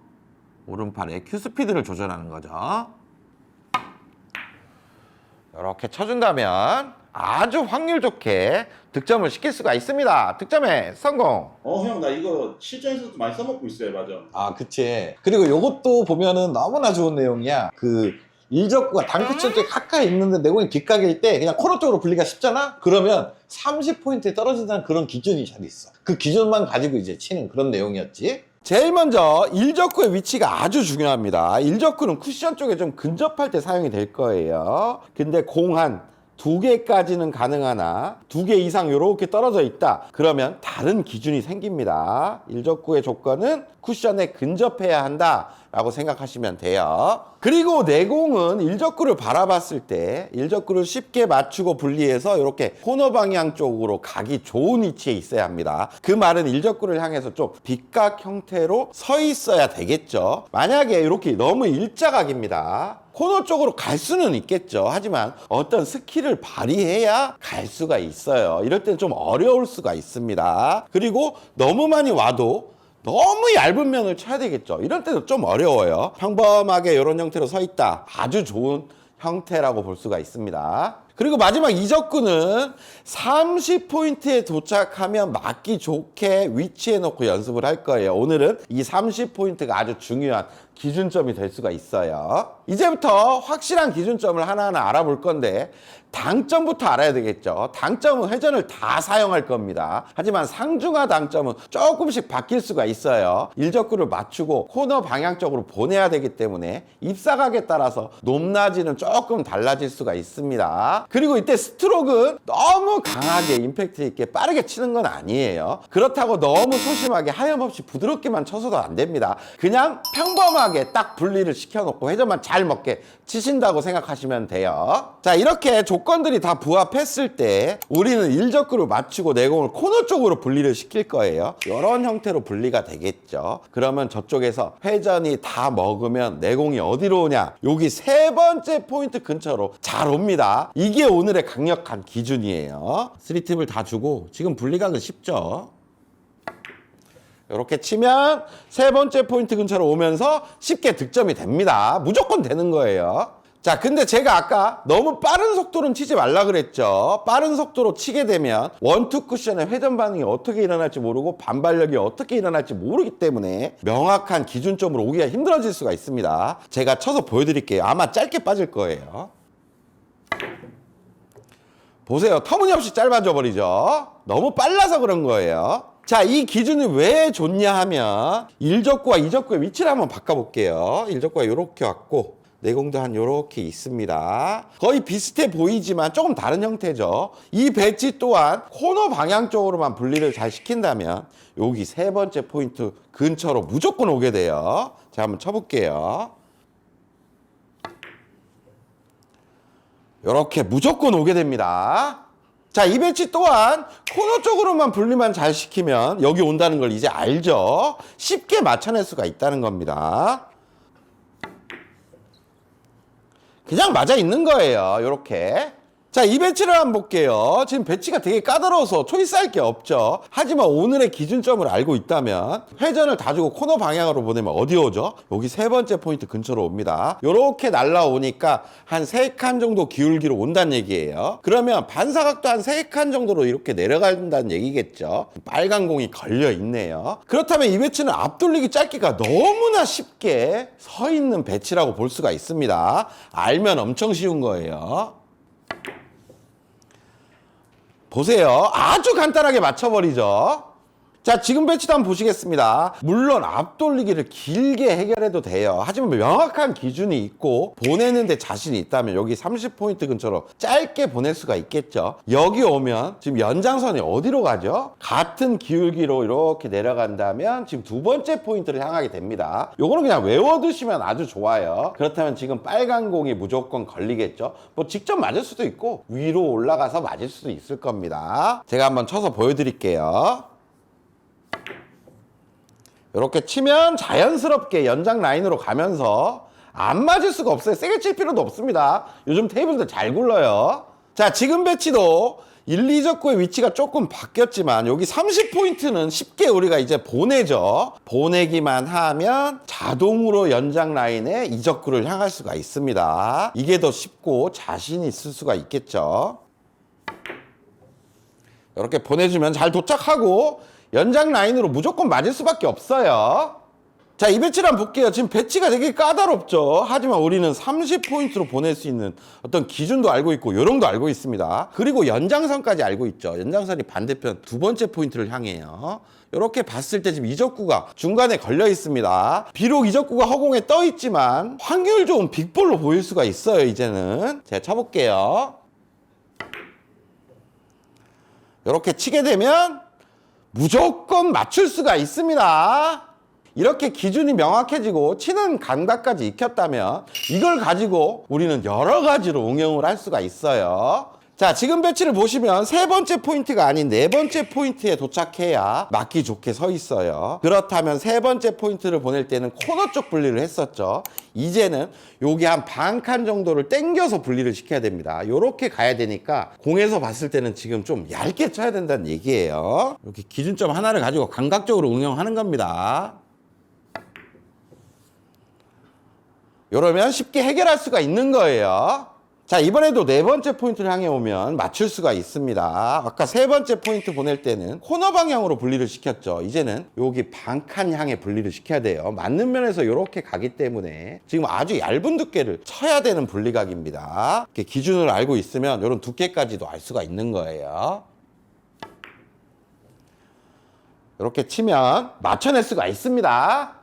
오른팔의 큐 스피드를 조절하는 거죠. 이렇게 쳐준다면 아주 확률 좋게 득점을 시킬 수가 있습니다. 득점에 성공. 형 나 이거 실전에서도 많이 써먹고 있어요. 맞아. 아, 그치. 그리고 요것도 보면은 너무나 좋은 내용이야. 그 일적구가 당구천 쪽에 가까이 있는데 내공이 뒷각일 때 그냥 코너 쪽으로 분리가 쉽잖아? 그러면 30포인트에 떨어진다는 그런 기준이 잘 있어. 그 기준만 가지고 이제 치는 그런 내용이었지. 제일 먼저 일적구의 위치가 아주 중요합니다. 일적구는 쿠션 쪽에 좀 근접할 때 사용이 될 거예요. 근데 공 한 2개까지는 가능하나 2개 이상 이렇게 떨어져 있다. 그러면 다른 기준이 생깁니다. 일적구의 조건은 쿠션에 근접해야 한다 라고 생각하시면 돼요. 그리고 내공은 일적구를 바라봤을 때 일적구를 쉽게 맞추고 분리해서 이렇게 코너 방향 쪽으로 가기 좋은 위치에 있어야 합니다. 그 말은 일적구를 향해서 좀 빗각 형태로 서 있어야 되겠죠. 만약에 이렇게 너무 일자각입니다. 코너 쪽으로 갈 수는 있겠죠. 하지만 어떤 스킬을 발휘해야 갈 수가 있어요. 이럴 때는 좀 어려울 수가 있습니다. 그리고 너무 많이 와도 너무 얇은 면을 쳐야 되겠죠. 이럴 때도 좀 어려워요. 평범하게 이런 형태로 서 있다. 아주 좋은 형태라고 볼 수가 있습니다. 그리고 마지막 이적구는 30포인트에 도착하면 맞기 좋게 위치해 놓고 연습을 할 거예요. 오늘은 이 30포인트가 아주 중요한 기준점이 될 수가 있어요. 이제부터 확실한 기준점을 하나하나 알아볼 건데 당점부터 알아야 되겠죠. 당점은 회전을 다 사용할 겁니다. 하지만 상중하 당점은 조금씩 바뀔 수가 있어요. 일적구를 맞추고 코너 방향 쪽으로 보내야 되기 때문에 입사각에 따라서 높낮이는 조금 달라질 수가 있습니다. 그리고 이때 스트로크는 너무 강하게 임팩트 있게 빠르게 치는 건 아니에요. 그렇다고 너무 소심하게 하염없이 부드럽게만 쳐서도 안 됩니다. 그냥 평범하게 딱 분리를 시켜놓고 회전만 잘 먹게 치신다고 생각하시면 돼요. 자, 이렇게 조건들이 다 부합했을 때 우리는 일적구를 맞추고 내공을 코너 쪽으로 분리를 시킬 거예요. 이런 형태로 분리가 되겠죠. 그러면 저쪽에서 회전이 다 먹으면 내공이 어디로 오냐? 여기 세 번째 포인트 근처로 잘 옵니다. 이게 오늘의 강력한 기준이에요. 3팁을 다 주고 지금 분리각은 쉽죠. 이렇게 치면 세 번째 포인트 근처로 오면서 쉽게 득점이 됩니다. 무조건 되는 거예요. 자, 근데 제가 아까 너무 빠른 속도는 치지 말라 그랬죠. 빠른 속도로 치게 되면 원투 쿠션의 회전 반응이 어떻게 일어날지 모르고 반발력이 어떻게 일어날지 모르기 때문에 명확한 기준점으로 오기가 힘들어질 수가 있습니다. 제가 쳐서 보여드릴게요. 아마 짧게 빠질 거예요. 보세요. 터무니없이 짧아져 버리죠. 너무 빨라서 그런 거예요. 자, 이 기준이 왜 좋냐 하면 일적구와 이적구의 위치를 한번 바꿔볼게요. 일적구가 이렇게 왔고 내공도 한 요렇게 있습니다. 거의 비슷해 보이지만 조금 다른 형태죠. 이 배치 또한 코너 방향 쪽으로만 분리를 잘 시킨다면 여기 세 번째 포인트 근처로 무조건 오게 돼요. 자, 한번 쳐볼게요. 요렇게 무조건 오게 됩니다. 자, 이 배치 또한 코너 쪽으로만 분리만 잘 시키면 여기 온다는 걸 이제 알죠. 쉽게 맞춰낼 수가 있다는 겁니다. 그냥 맞아 있는 거예요. 요렇게. 자, 이 배치를 한번 볼게요. 지금 배치가 되게 까다로워서 초이스할 게 없죠. 하지만 오늘의 기준점을 알고 있다면 회전을 다 주고 코너 방향으로 보내면 어디 오죠? 여기 세 번째 포인트 근처로 옵니다. 요렇게 날라오니까 한 3칸 정도 기울기로 온다는 얘기예요. 그러면 반사각도 한 3칸 정도로 이렇게 내려간다는 얘기겠죠. 빨간 공이 걸려 있네요. 그렇다면 이 배치는 앞돌리기 짧기가 너무나 쉽게 서 있는 배치라고 볼 수가 있습니다. 알면 엄청 쉬운 거예요. 보세요. 아주 간단하게 맞춰버리죠. 자, 지금 배치도 한번 보시겠습니다. 물론 앞돌리기를 길게 해결해도 돼요. 하지만 명확한 기준이 있고 보내는데 자신이 있다면 여기 30포인트 근처로 짧게 보낼 수가 있겠죠. 여기 오면 지금 연장선이 어디로 가죠? 같은 기울기로 이렇게 내려간다면 지금 두 번째 포인트를 향하게 됩니다. 요거는 그냥 외워두시면 아주 좋아요. 그렇다면 지금 빨간 공이 무조건 걸리겠죠. 뭐 직접 맞을 수도 있고 위로 올라가서 맞을 수도 있을 겁니다. 제가 한번 쳐서 보여드릴게요. 이렇게 치면 자연스럽게 연장 라인으로 가면서 안 맞을 수가 없어요. 세게 칠 필요도 없습니다. 요즘 테이블들 잘 굴러요. 자, 지금 배치도 1, 2적구의 위치가 조금 바뀌었지만 여기 30포인트는 쉽게 우리가 이제 보내죠. 보내기만 하면 자동으로 연장 라인에 2적구를 향할 수가 있습니다. 이게 더 쉽고 자신 있을 수가 있겠죠. 이렇게 보내주면 잘 도착하고 연장 라인으로 무조건 맞을 수밖에 없어요. 자, 이 배치를 한번 볼게요. 지금 배치가 되게 까다롭죠. 하지만 우리는 30포인트로 보낼 수 있는 어떤 기준도 알고 있고 요령도 알고 있습니다. 그리고 연장선까지 알고 있죠. 연장선이 반대편 두 번째 포인트를 향해요. 이렇게 봤을 때 지금 이적구가 중간에 걸려 있습니다. 비록 이적구가 허공에 떠 있지만 확률 좋은 빅볼로 보일 수가 있어요. 이제는 제가 쳐볼게요. 이렇게 치게 되면 무조건 맞출 수가 있습니다. 이렇게 기준이 명확해지고 치는 감각까지 익혔다면 이걸 가지고 우리는 여러 가지로 응용을 할 수가 있어요. 자, 지금 배치를 보시면 세 번째 포인트가 아닌 네 번째 포인트에 도착해야 맞기 좋게 서 있어요. 그렇다면 세 번째 포인트를 보낼 때는 코너 쪽 분리를 했었죠. 이제는 여기 한 반 칸 정도를 당겨서 분리를 시켜야 됩니다. 요렇게 가야 되니까 공에서 봤을 때는 지금 좀 얇게 쳐야 된다는 얘기예요. 이렇게 기준점 하나를 가지고 감각적으로 응용하는 겁니다. 이러면 쉽게 해결할 수가 있는 거예요. 자, 이번에도 네 번째 포인트를 향해 오면 맞출 수가 있습니다. 아까 세 번째 포인트 보낼 때는 코너 방향으로 분리를 시켰죠. 이제는 여기 반칸 향해 분리를 시켜야 돼요. 맞는 면에서 이렇게 가기 때문에 지금 아주 얇은 두께를 쳐야 되는 분리각입니다. 이렇게 기준을 알고 있으면 이런 두께까지도 알 수가 있는 거예요. 이렇게 치면 맞춰낼 수가 있습니다.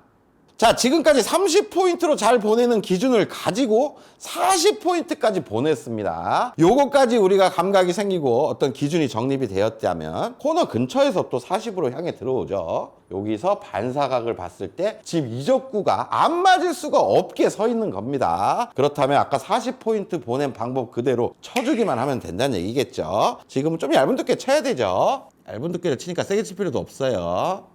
자, 지금까지 30포인트로 잘 보내는 기준을 가지고 40포인트까지 보냈습니다. 요거까지 우리가 감각이 생기고 어떤 기준이 정립이 되었다면 코너 근처에서 또 40으로 향해 들어오죠. 여기서 반사각을 봤을 때 지금 이적구가 안 맞을 수가 없게 서 있는 겁니다. 그렇다면 아까 40포인트 보낸 방법 그대로 쳐주기만 하면 된다는 얘기겠죠. 지금은 좀 얇은 두께 쳐야 되죠. 얇은 두께를 치니까 세게 칠 필요도 없어요.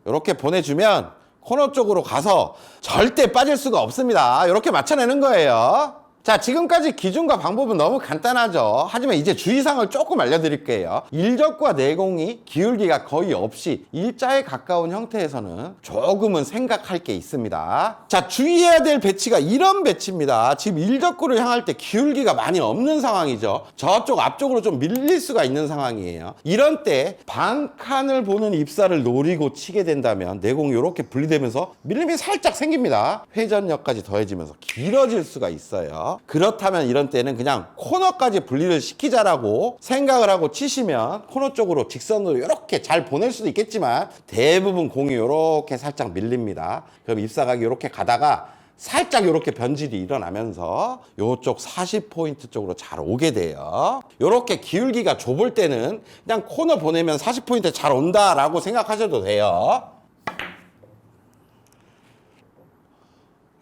이렇게 보내주면 코너 쪽으로 가서 절대 빠질 수가 없습니다. 이렇게 맞춰내는 거예요. 자, 지금까지 기준과 방법은 너무 간단하죠. 하지만 이제 주의사항을 조금 알려드릴게요. 일적과 내공이 기울기가 거의 없이 일자에 가까운 형태에서는 조금은 생각할 게 있습니다. 자, 주의해야 될 배치가 이런 배치입니다. 지금 일적구를 향할 때 기울기가 많이 없는 상황이죠. 저쪽 앞쪽으로 좀 밀릴 수가 있는 상황이에요. 이런 때 반칸을 보는 입사를 노리고 치게 된다면 내공이 이렇게 분리되면서 밀림이 살짝 생깁니다. 회전력까지 더해지면서 길어질 수가 있어요. 그렇다면 이런 때는 그냥 코너까지 분리를 시키자라고 생각을 하고 치시면 코너 쪽으로 직선으로 이렇게 잘 보낼 수도 있겠지만 대부분 공이 이렇게 살짝 밀립니다. 그럼 입사각이 이렇게 가다가 살짝 이렇게 변질이 일어나면서 이쪽 40포인트 쪽으로 잘 오게 돼요. 이렇게 기울기가 좁을 때는 그냥 코너 보내면 40포인트 잘 온다라고 생각하셔도 돼요.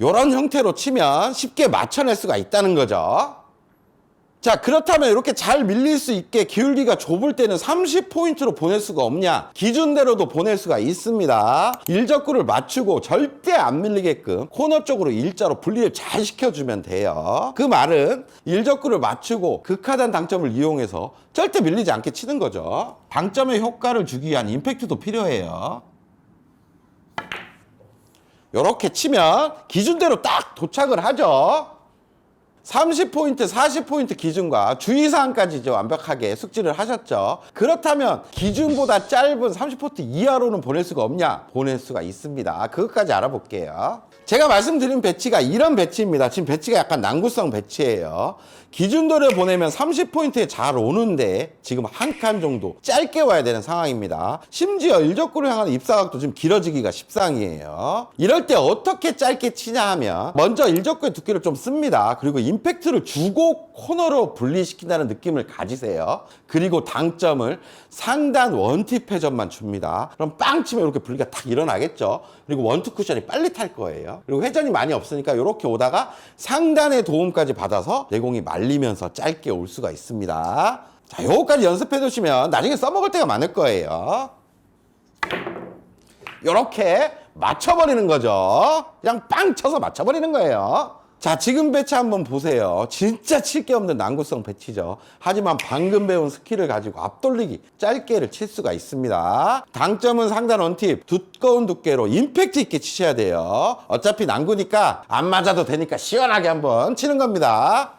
이런 형태로 치면 쉽게 맞춰낼 수가 있다는 거죠. 자, 그렇다면 이렇게 잘 밀릴 수 있게 기울기가 좁을 때는 30포인트로 보낼 수가 없냐? 기준대로도 보낼 수가 있습니다. 일적구를 맞추고 절대 안 밀리게끔 코너 쪽으로 일자로 분리를 잘 시켜주면 돼요. 그 말은 일적구를 맞추고 극하단 당점을 이용해서 절대 밀리지 않게 치는 거죠. 당점의 효과를 주기 위한 임팩트도 필요해요. 이렇게 치면 기준대로 딱 도착을 하죠. 30포인트, 40포인트 기준과 주의사항까지 이제 완벽하게 숙지를 하셨죠. 그렇다면 기준보다 짧은 30포인트 이하로는 보낼 수가 없냐? 보낼 수가 있습니다. 그것까지 알아볼게요. 제가 말씀드린 배치가 이런 배치입니다. 지금 배치가 약간 난구성 배치예요. 기준도를 보내면 30포인트에 잘 오는데 지금 한 칸 정도 짧게 와야 되는 상황입니다. 심지어 일적구를 향하는 입사각도 지금 길어지기가 십상이에요. 이럴 때 어떻게 짧게 치냐 하면 먼저 일적구의 두께를 좀 씁니다. 그리고 임팩트를 주고 코너로 분리시킨다는 느낌을 가지세요. 그리고 당점을 상단 원팁 회전만 줍니다. 그럼 빵 치면 이렇게 분리가 탁 일어나겠죠. 그리고 원투 쿠션이 빨리 탈 거예요. 그리고 회전이 많이 없으니까 이렇게 오다가 상단의 도움까지 받아서 내공이 말리면서 짧게 올 수가 있습니다. 자, 요거까지 연습해 두시면 나중에 써먹을 때가 많을 거예요. 요렇게 맞춰버리는 거죠. 그냥 빵 쳐서 맞춰버리는 거예요. 자, 지금 배치 한번 보세요. 진짜 칠 게 없는 난구성 배치죠. 하지만 방금 배운 스킬을 가지고 앞돌리기 짧게를 칠 수가 있습니다. 당점은 상단 원팁 두꺼운 두께로 임팩트 있게 치셔야 돼요. 어차피 난구니까 안 맞아도 되니까 시원하게 한번 치는 겁니다.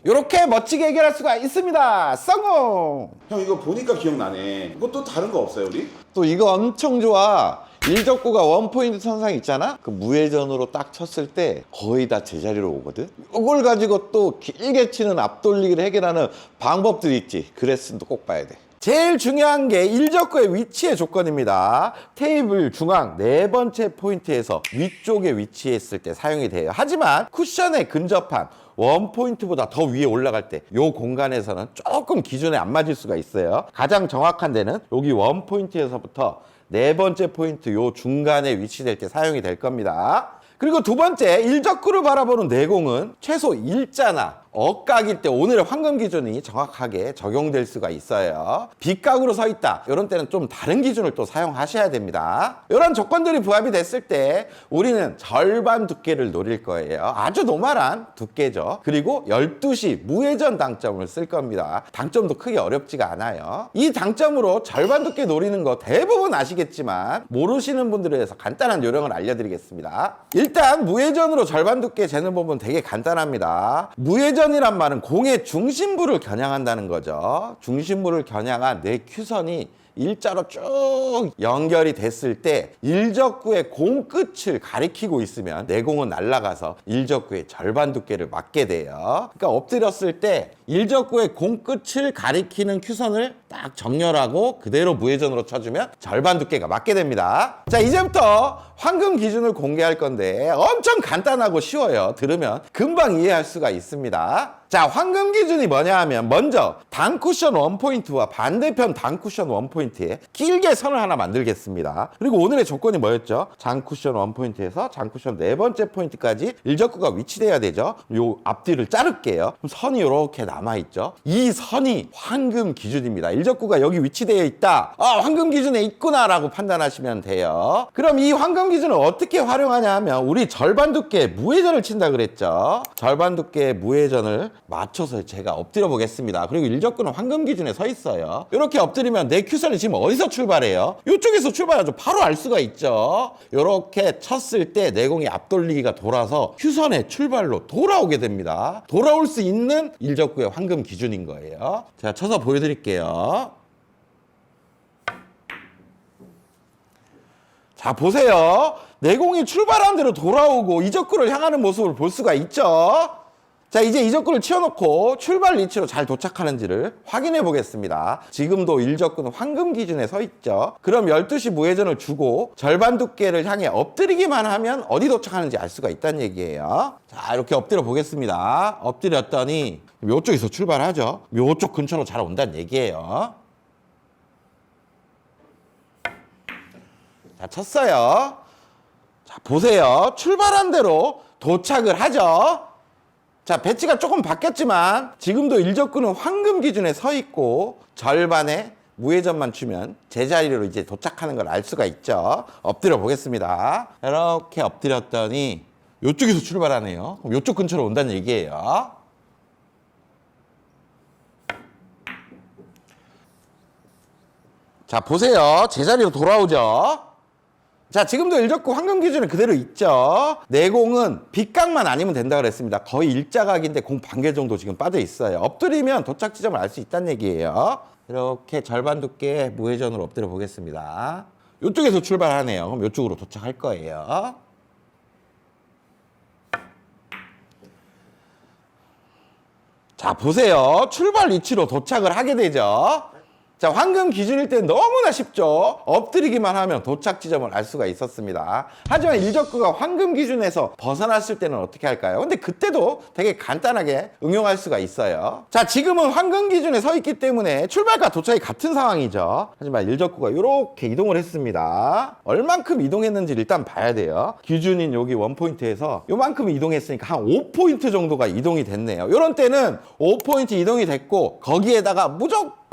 이렇게 멋지게 해결할 수가 있습니다. 성공! 형 이거 보니까 기억나네. 이것도 다른 거 없어요 우리? 또 이거 엄청 좋아. 일적구가 원포인트 선상 있잖아? 그 무회전으로 딱 쳤을 때 거의 다 제자리로 오거든? 이걸 가지고 또 길게 치는 앞돌리기를 해결하는 방법들이 있지. 그 레슨도 꼭 봐야 돼. 제일 중요한 게 일적구의 위치의 조건입니다. 테이블 중앙 네 번째 포인트에서 위쪽에 위치했을 때 사용이 돼요. 하지만 쿠션에 근접한 원포인트보다 더 위에 올라갈 때 이 공간에서는 조금 기준에 안 맞을 수가 있어요. 가장 정확한 데는 여기 원포인트에서부터 네 번째 포인트 요 중간에 위치될 때 사용이 될 겁니다. 그리고 두 번째, 일적구를 바라보는 내공은 최소 일자나 억각일 때 오늘의 황금 기준이 정확하게 적용될 수가 있어요. 빗각으로 서 있다. 이런 때는 좀 다른 기준을 또 사용하셔야 됩니다. 이런 조건들이 부합이 됐을 때 우리는 절반 두께를 노릴 거예요. 아주 노멀한 두께죠. 그리고 12시 무회전 당점을 쓸 겁니다. 당점도 크게 어렵지가 않아요. 이 당점으로 절반 두께 노리는 거 대부분 아시겠지만 모르시는 분들을 위해서 간단한 요령을 알려드리겠습니다. 일단 무회전으로 절반 두께 재는 법은 되게 간단합니다. 무회전이란 말은 공의 중심부를 겨냥한다는 거죠. 중심부를 겨냥한 내 큐선이 일자로 쭉 연결이 됐을 때 일적구의 공 끝을 가리키고 있으면 내 공은 날아가서 일적구의 절반 두께를 맞게 돼요. 그러니까 엎드렸을 때 일적구의 공 끝을 가리키는 큐선을 딱 정렬하고 그대로 무회전으로 쳐주면 절반 두께가 맞게 됩니다. 자, 이제부터 황금 기준을 공개할 건데 엄청 간단하고 쉬워요. 들으면 금방 이해할 수가 있습니다. 자, 황금 기준이 뭐냐 하면 먼저 단쿠션 원포인트와 반대편 단쿠션 원포인트에 길게 선을 하나 만들겠습니다. 그리고 오늘의 조건이 뭐였죠? 장쿠션 원포인트에서 장쿠션 네 번째 포인트까지 일적구가 위치돼야 되죠. 요 앞뒤를 자를게요. 그럼 선이 이렇게 남아있죠. 이 선이 황금 기준입니다. 일적구가 여기 위치되어 있다. 아, 황금 기준에 있구나 라고 판단하시면 돼요. 그럼 이 황금 기준을 어떻게 활용하냐 하면 우리 절반 두께 무회전을 친다 그랬죠. 절반 두께 무회전을 맞춰서 제가 엎드려 보겠습니다. 그리고 일적구는 황금 기준에 서 있어요. 이렇게 엎드리면 내 큐선이 지금 어디서 출발해요? 이쪽에서 출발하죠. 바로 알 수가 있죠. 이렇게 쳤을 때 내공이 앞돌리기가 돌아서 큐선의 출발로 돌아오게 됩니다. 돌아올 수 있는 일적구의 황금 기준인 거예요. 제가 쳐서 보여드릴게요. 자, 보세요. 내공이 출발한 대로 돌아오고 이적구를 향하는 모습을 볼 수가 있죠. 자, 이제 이적구를 치워놓고 출발 위치로 잘 도착하는지를 확인해 보겠습니다. 지금도 일적구는 황금 기준에 서 있죠. 그럼 12시 무회전을 주고 절반 두께를 향해 엎드리기만 하면 어디 도착하는지 알 수가 있다는 얘기예요. 자, 이렇게 엎드려 보겠습니다. 엎드렸더니 이쪽에서 출발하죠. 이쪽 근처로 잘 온다는 얘기예요. 자, 쳤어요. 자, 보세요. 출발한 대로 도착을 하죠. 자, 배치가 조금 바뀌었지만 지금도 일적구는 황금 기준에 서 있고 절반의 무회전만 주면 제자리로 이제 도착하는 걸 알 수가 있죠. 엎드려 보겠습니다. 이렇게 엎드렸더니 이쪽에서 출발하네요. 그럼 이쪽 근처로 온다는 얘기예요. 자, 보세요. 제자리로 돌아오죠. 자, 지금도 일적구 황금 기준은 그대로 있죠. 내공은 빗각만 아니면 된다 그랬습니다. 거의 일자각인데 공 반개 정도 지금 빠져 있어요. 엎드리면 도착 지점을 알 수 있다는 얘기예요. 이렇게 절반 두께 무회전으로 엎드려 보겠습니다. 이쪽에서 출발하네요. 그럼 이쪽으로 도착할 거예요. 자, 보세요. 출발 위치로 도착을 하게 되죠. 자, 황금 기준일 때 너무나 쉽죠. 엎드리기만 하면 도착 지점을 알 수가 있었습니다. 하지만 일적구가 황금 기준에서 벗어났을 때는 어떻게 할까요? 근데 그때도 되게 간단하게 응용할 수가 있어요. 자, 지금은 황금 기준에 서 있기 때문에 출발과 도착이 같은 상황이죠. 하지만 일적구가 이렇게 이동을 했습니다. 얼만큼 이동했는지 일단 봐야 돼요. 기준인 여기 원포인트에서 요만큼 이동했으니까 한 5포인트 정도가 이동이 됐네요. 이런 때는 5포인트 이동이 됐고 거기에다가 무조건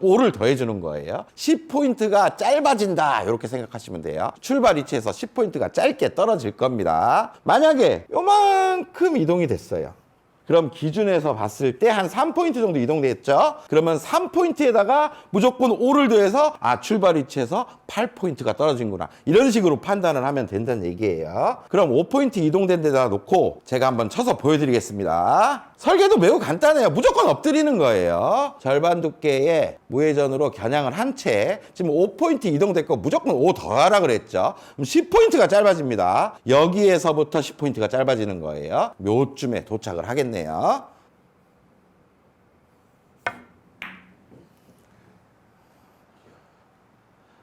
5를 더해주는 거예요. 10포인트가 짧아진다 이렇게 생각하시면 돼요. 출발 위치에서 10포인트가 짧게 떨어질 겁니다. 만약에 요만큼 이동이 됐어요. 그럼 기준에서 봤을 때 한 3포인트 정도 이동됐죠? 그러면 3포인트에다가 무조건 5를 더해서 출발 위치에서 8포인트가 떨어진구나. 이런 식으로 판단을 하면 된다는 얘기예요. 그럼 5포인트 이동된 데다 놓고 제가 한번 쳐서 보여드리겠습니다. 설계도 매우 간단해요. 무조건 엎드리는 거예요. 절반 두께의 무회전으로 겨냥을 한 채 지금 5포인트 이동됐고 무조건 5 더하라 그랬죠. 그럼 10포인트가 짧아집니다. 여기에서부터 10포인트가 짧아지는 거예요. 요쯤에 도착을 하겠네요.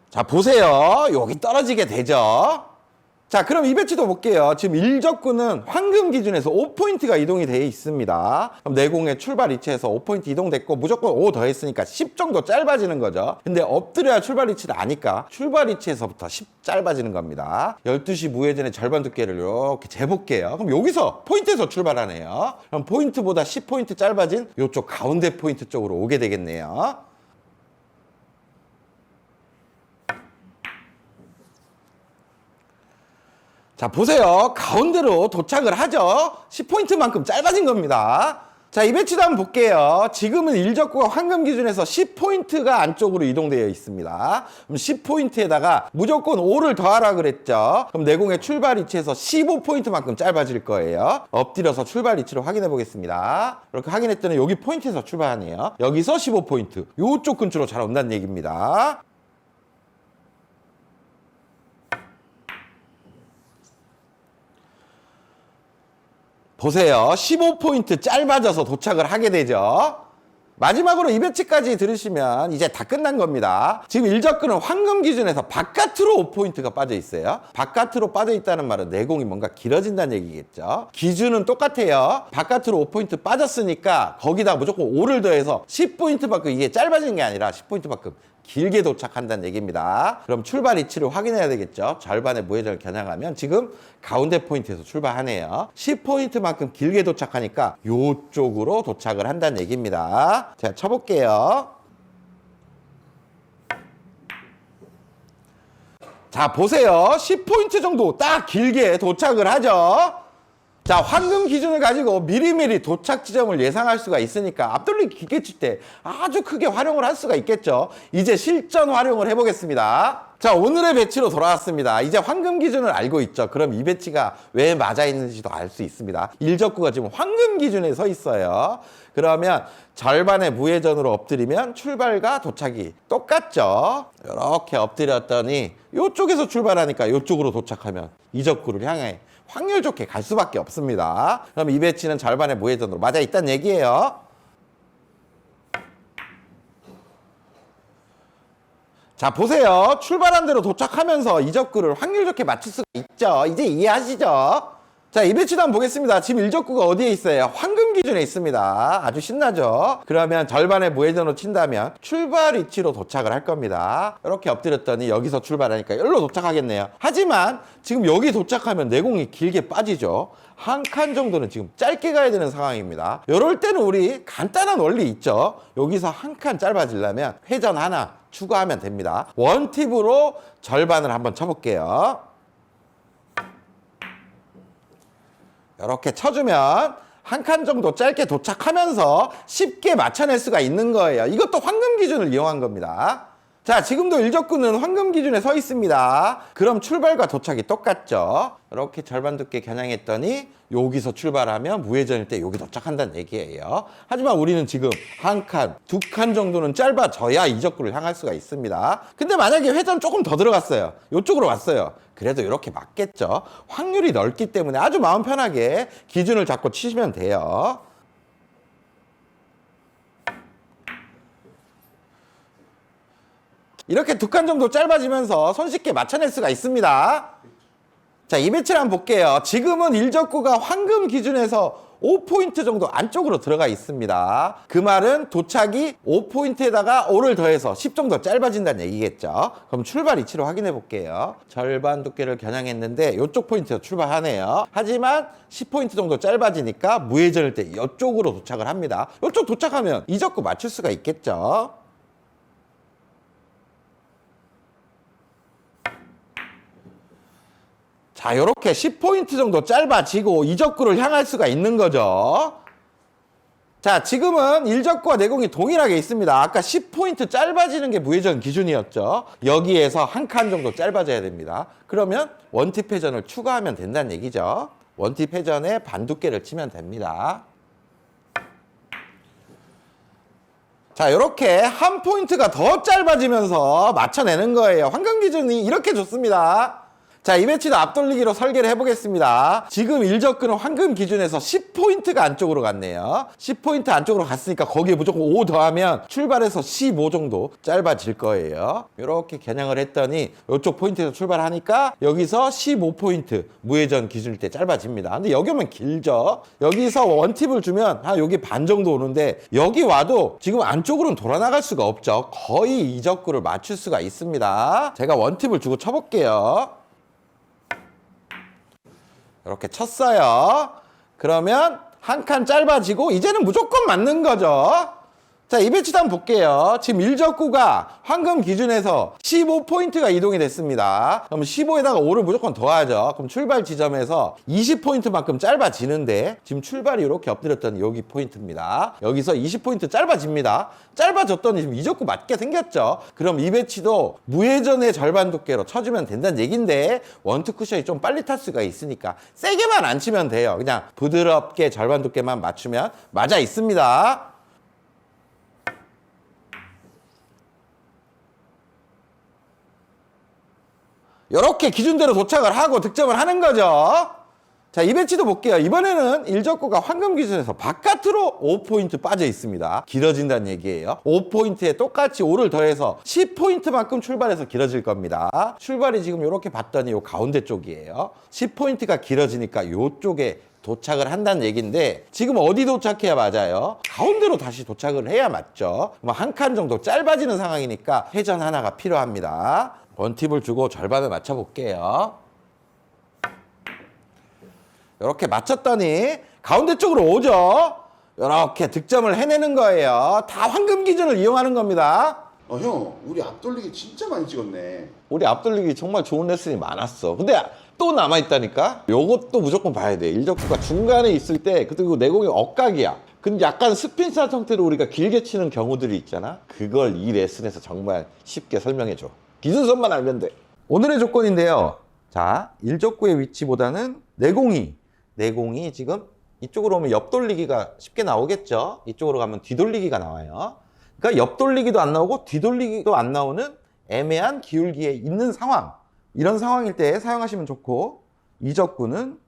자, 보세요. 여기 떨어지게 되죠. 자, 그럼 이 배치도 볼게요. 지금 일적구는 황금 기준에서 5포인트가 이동이 되어 있습니다. 그럼 내공의 출발 위치에서 5포인트 이동됐고 무조건 5 더했으니까 10 정도 짧아지는 거죠. 근데 엎드려야 출발 위치를 아니까 출발 위치에서부터 10 짧아지는 겁니다. 12시 무회전의 절반 두께를 이렇게 재볼게요. 그럼 여기서 포인트에서 출발하네요. 그럼 포인트보다 10포인트 짧아진 이쪽 가운데 포인트 쪽으로 오게 되겠네요. 자, 보세요. 가운데로 도착을 하죠. 10포인트만큼 짧아진 겁니다. 자, 이 배치도 한번 볼게요. 지금은 일적구가 황금 기준에서 10포인트가 안쪽으로 이동되어 있습니다. 그럼 10포인트에다가 무조건 5를 더하라 그랬죠. 그럼 내공의 출발 위치에서 15포인트만큼 짧아질 거예요. 엎드려서 출발 위치를 확인해 보겠습니다. 이렇게 확인했더니 여기 포인트에서 출발하네요. 여기서 15포인트. 이쪽 근처로 잘 온다는 얘기입니다. 보세요. 15포인트 짧아져서 도착을 하게 되죠. 마지막으로 이 배치까지 들으시면 이제 다 끝난 겁니다. 지금 일적구는 황금 기준에서 바깥으로 5포인트가 빠져 있어요. 바깥으로 빠져 있다는 말은 내공이 뭔가 길어진다는 얘기겠죠. 기준은 똑같아요. 바깥으로 5포인트 빠졌으니까 거기다 무조건 5를 더해서 10포인트만큼 이게 짧아지는 게 아니라 10포인트만큼 길게 도착한다는 얘기입니다. 그럼 출발 위치를 확인해야 되겠죠. 절반의 무회전을 겨냥하면 지금 가운데 포인트에서 출발하네요. 10포인트만큼 길게 도착하니까 이쪽으로 도착을 한다는 얘기입니다. 제가 쳐볼게요. 자, 보세요. 10포인트 정도 딱 길게 도착을 하죠. 자, 황금 기준을 가지고 미리미리 도착 지점을 예상할 수가 있으니까 앞돌리기 기계칠 때 아주 크게 활용을 할 수가 있겠죠. 이제 실전 활용을 해보겠습니다. 자, 오늘의 배치로 돌아왔습니다. 이제 황금 기준을 알고 있죠. 그럼 이 배치가 왜 맞아 있는지도 알 수 있습니다. 일적구가 지금 황금 기준에 서 있어요. 그러면 절반의 무회전으로 엎드리면 출발과 도착이 똑같죠. 이렇게 엎드렸더니 이쪽에서 출발하니까 이쪽으로 도착하면 이적구를 향해 확률 좋게 갈 수밖에 없습니다. 그럼 이 배치는 절반의 무회전으로 맞아 있다는 얘기예요. 자, 보세요. 출발한 대로 도착하면서 이적구를 확률 좋게 맞출 수가 있죠. 이제 이해하시죠? 자, 이 배치도 한번 보겠습니다. 지금 일적구가 어디에 있어요? 황금 기준에 있습니다. 아주 신나죠? 그러면 절반의 무회전으로 친다면 출발 위치로 도착을 할 겁니다. 이렇게 엎드렸더니 여기서 출발하니까 여기로 도착하겠네요. 하지만 지금 여기 도착하면 내공이 길게 빠지죠. 한 칸 정도는 지금 짧게 가야 되는 상황입니다. 이럴 때는 우리 간단한 원리 있죠. 여기서 한 칸 짧아지려면 회전 하나 추가하면 됩니다. 원팁으로 절반을 한번 쳐볼게요. 이렇게 쳐주면 한 칸 정도 짧게 도착하면서 쉽게 맞춰낼 수가 있는 거예요. 이것도 황금 기준을 이용한 겁니다. 자, 지금도 일적구는 황금 기준에 서 있습니다. 그럼 출발과 도착이 똑같죠. 이렇게 절반 두께 겨냥했더니 여기서 출발하면 무회전일 때 여기 도착한다는 얘기예요. 하지만 우리는 지금 한 칸, 두 칸 정도는 짧아져야 이적구를 향할 수가 있습니다. 근데 만약에 회전 조금 더 들어갔어요. 이쪽으로 왔어요. 그래도 이렇게 맞겠죠. 확률이 넓기 때문에 아주 마음 편하게 기준을 잡고 치시면 돼요. 이렇게 두 칸 정도 짧아지면서 손쉽게 맞춰낼 수가 있습니다. 자, 이 배치를 한번 볼게요. 지금은 일적구가 황금 기준에서 5포인트 정도 안쪽으로 들어가 있습니다. 그 말은 도착이 5포인트에다가 5를 더해서 10 정도 짧아진다는 얘기겠죠. 그럼 출발 위치로 확인해 볼게요. 절반 두께를 겨냥했는데 이쪽 포인트에서 출발하네요. 하지만 10포인트 정도 짧아지니까 무회전일 때 이쪽으로 도착을 합니다. 이쪽 도착하면 이적구 맞출 수가 있겠죠. 자, 이렇게 10포인트 정도 짧아지고 이적구를 향할 수가 있는 거죠. 자, 지금은 일적구와 내공이 동일하게 있습니다. 아까 10포인트 짧아지는 게 무회전 기준이었죠. 여기에서 한 칸 정도 짧아져야 됩니다. 그러면 원팁 회전을 추가하면 된다는 얘기죠. 원팁 회전에 반 두께를 치면 됩니다. 자, 이렇게 한 포인트가 더 짧아지면서 맞춰내는 거예요. 황금 기준이 이렇게 좋습니다. 자, 이 배치도 앞돌리기로 설계를 해보겠습니다. 지금 일적구는 황금 기준에서 10포인트가 안쪽으로 갔네요. 10포인트 안쪽으로 갔으니까 거기에 무조건 5 더하면 출발해서 15 정도 짧아질 거예요. 이렇게 겨냥을 했더니 이쪽 포인트에서 출발하니까 여기서 15포인트 무회전 기준일 때 짧아집니다. 근데 여기 오면 길죠. 여기서 원팁을 주면 여기 반 정도 오는데 여기 와도 지금 안쪽으로는 돌아 나갈 수가 없죠. 거의 이적구를 맞출 수가 있습니다. 제가 원팁을 주고 쳐볼게요. 이렇게 쳤어요. 그러면 한 칸 짧아지고 이제는 무조건 맞는 거죠. 자, 이 배치도 한번 볼게요. 지금 일적구가 황금 기준에서 15포인트가 이동이 됐습니다. 그럼 15에다가 5를 무조건 더하죠. 그럼 출발 지점에서 20포인트만큼 짧아지는데 지금 출발이 이렇게 엎드렸더니 여기 포인트입니다. 여기서 20포인트 짧아집니다. 짧아졌더니 지금 이적구 맞게 생겼죠. 그럼 이 배치도 무회전의 절반 두께로 쳐주면 된다는 얘긴데 원투 쿠션이 좀 빨리 탈 수가 있으니까 세게만 안 치면 돼요. 그냥 부드럽게 절반 두께만 맞추면 맞아 있습니다. 이렇게 기준대로 도착을 하고 득점을 하는 거죠. 자, 이 배치도 볼게요. 이번에는 일적구가 황금 기준에서 바깥으로 5포인트 빠져 있습니다. 길어진다는 얘기예요. 5포인트에 똑같이 5를 더해서 10포인트만큼 출발해서 길어질 겁니다. 출발이 지금 이렇게 봤더니 이 가운데 쪽이에요. 10포인트가 길어지니까 이쪽에 도착을 한다는 얘기인데 지금 어디 도착해야 맞아요? 가운데로 다시 도착을 해야 맞죠. 한 칸 정도 짧아지는 상황이니까 회전 하나가 필요합니다. 원팁을 주고 절반을 맞춰볼게요. 이렇게 맞췄더니 가운데 쪽으로 오죠. 이렇게 득점을 해내는 거예요. 다 황금 기준을 이용하는 겁니다. 형, 우리 앞돌리기 진짜 많이 찍었네. 우리 앞돌리기 정말 좋은 레슨이 많았어. 근데 또 남아있다니까? 요것도 무조건 봐야 돼. 일적구가 중간에 있을 때 그리고 내공이 억각이야. 근데 약간 스핀샷 형태로 우리가 길게 치는 경우들이 있잖아. 그걸 이 레슨에서 정말 쉽게 설명해줘. 기준선만 알면 돼. 오늘의 조건인데요. 자, 일적구의 위치보다는 내공이 지금 이쪽으로 오면 옆돌리기가 쉽게 나오겠죠. 이쪽으로 가면 뒤돌리기가 나와요. 그러니까 옆돌리기도 안 나오고 뒤돌리기도 안 나오는 애매한 기울기에 있는 상황. 이런 상황일 때 사용하시면 좋고, 이적구는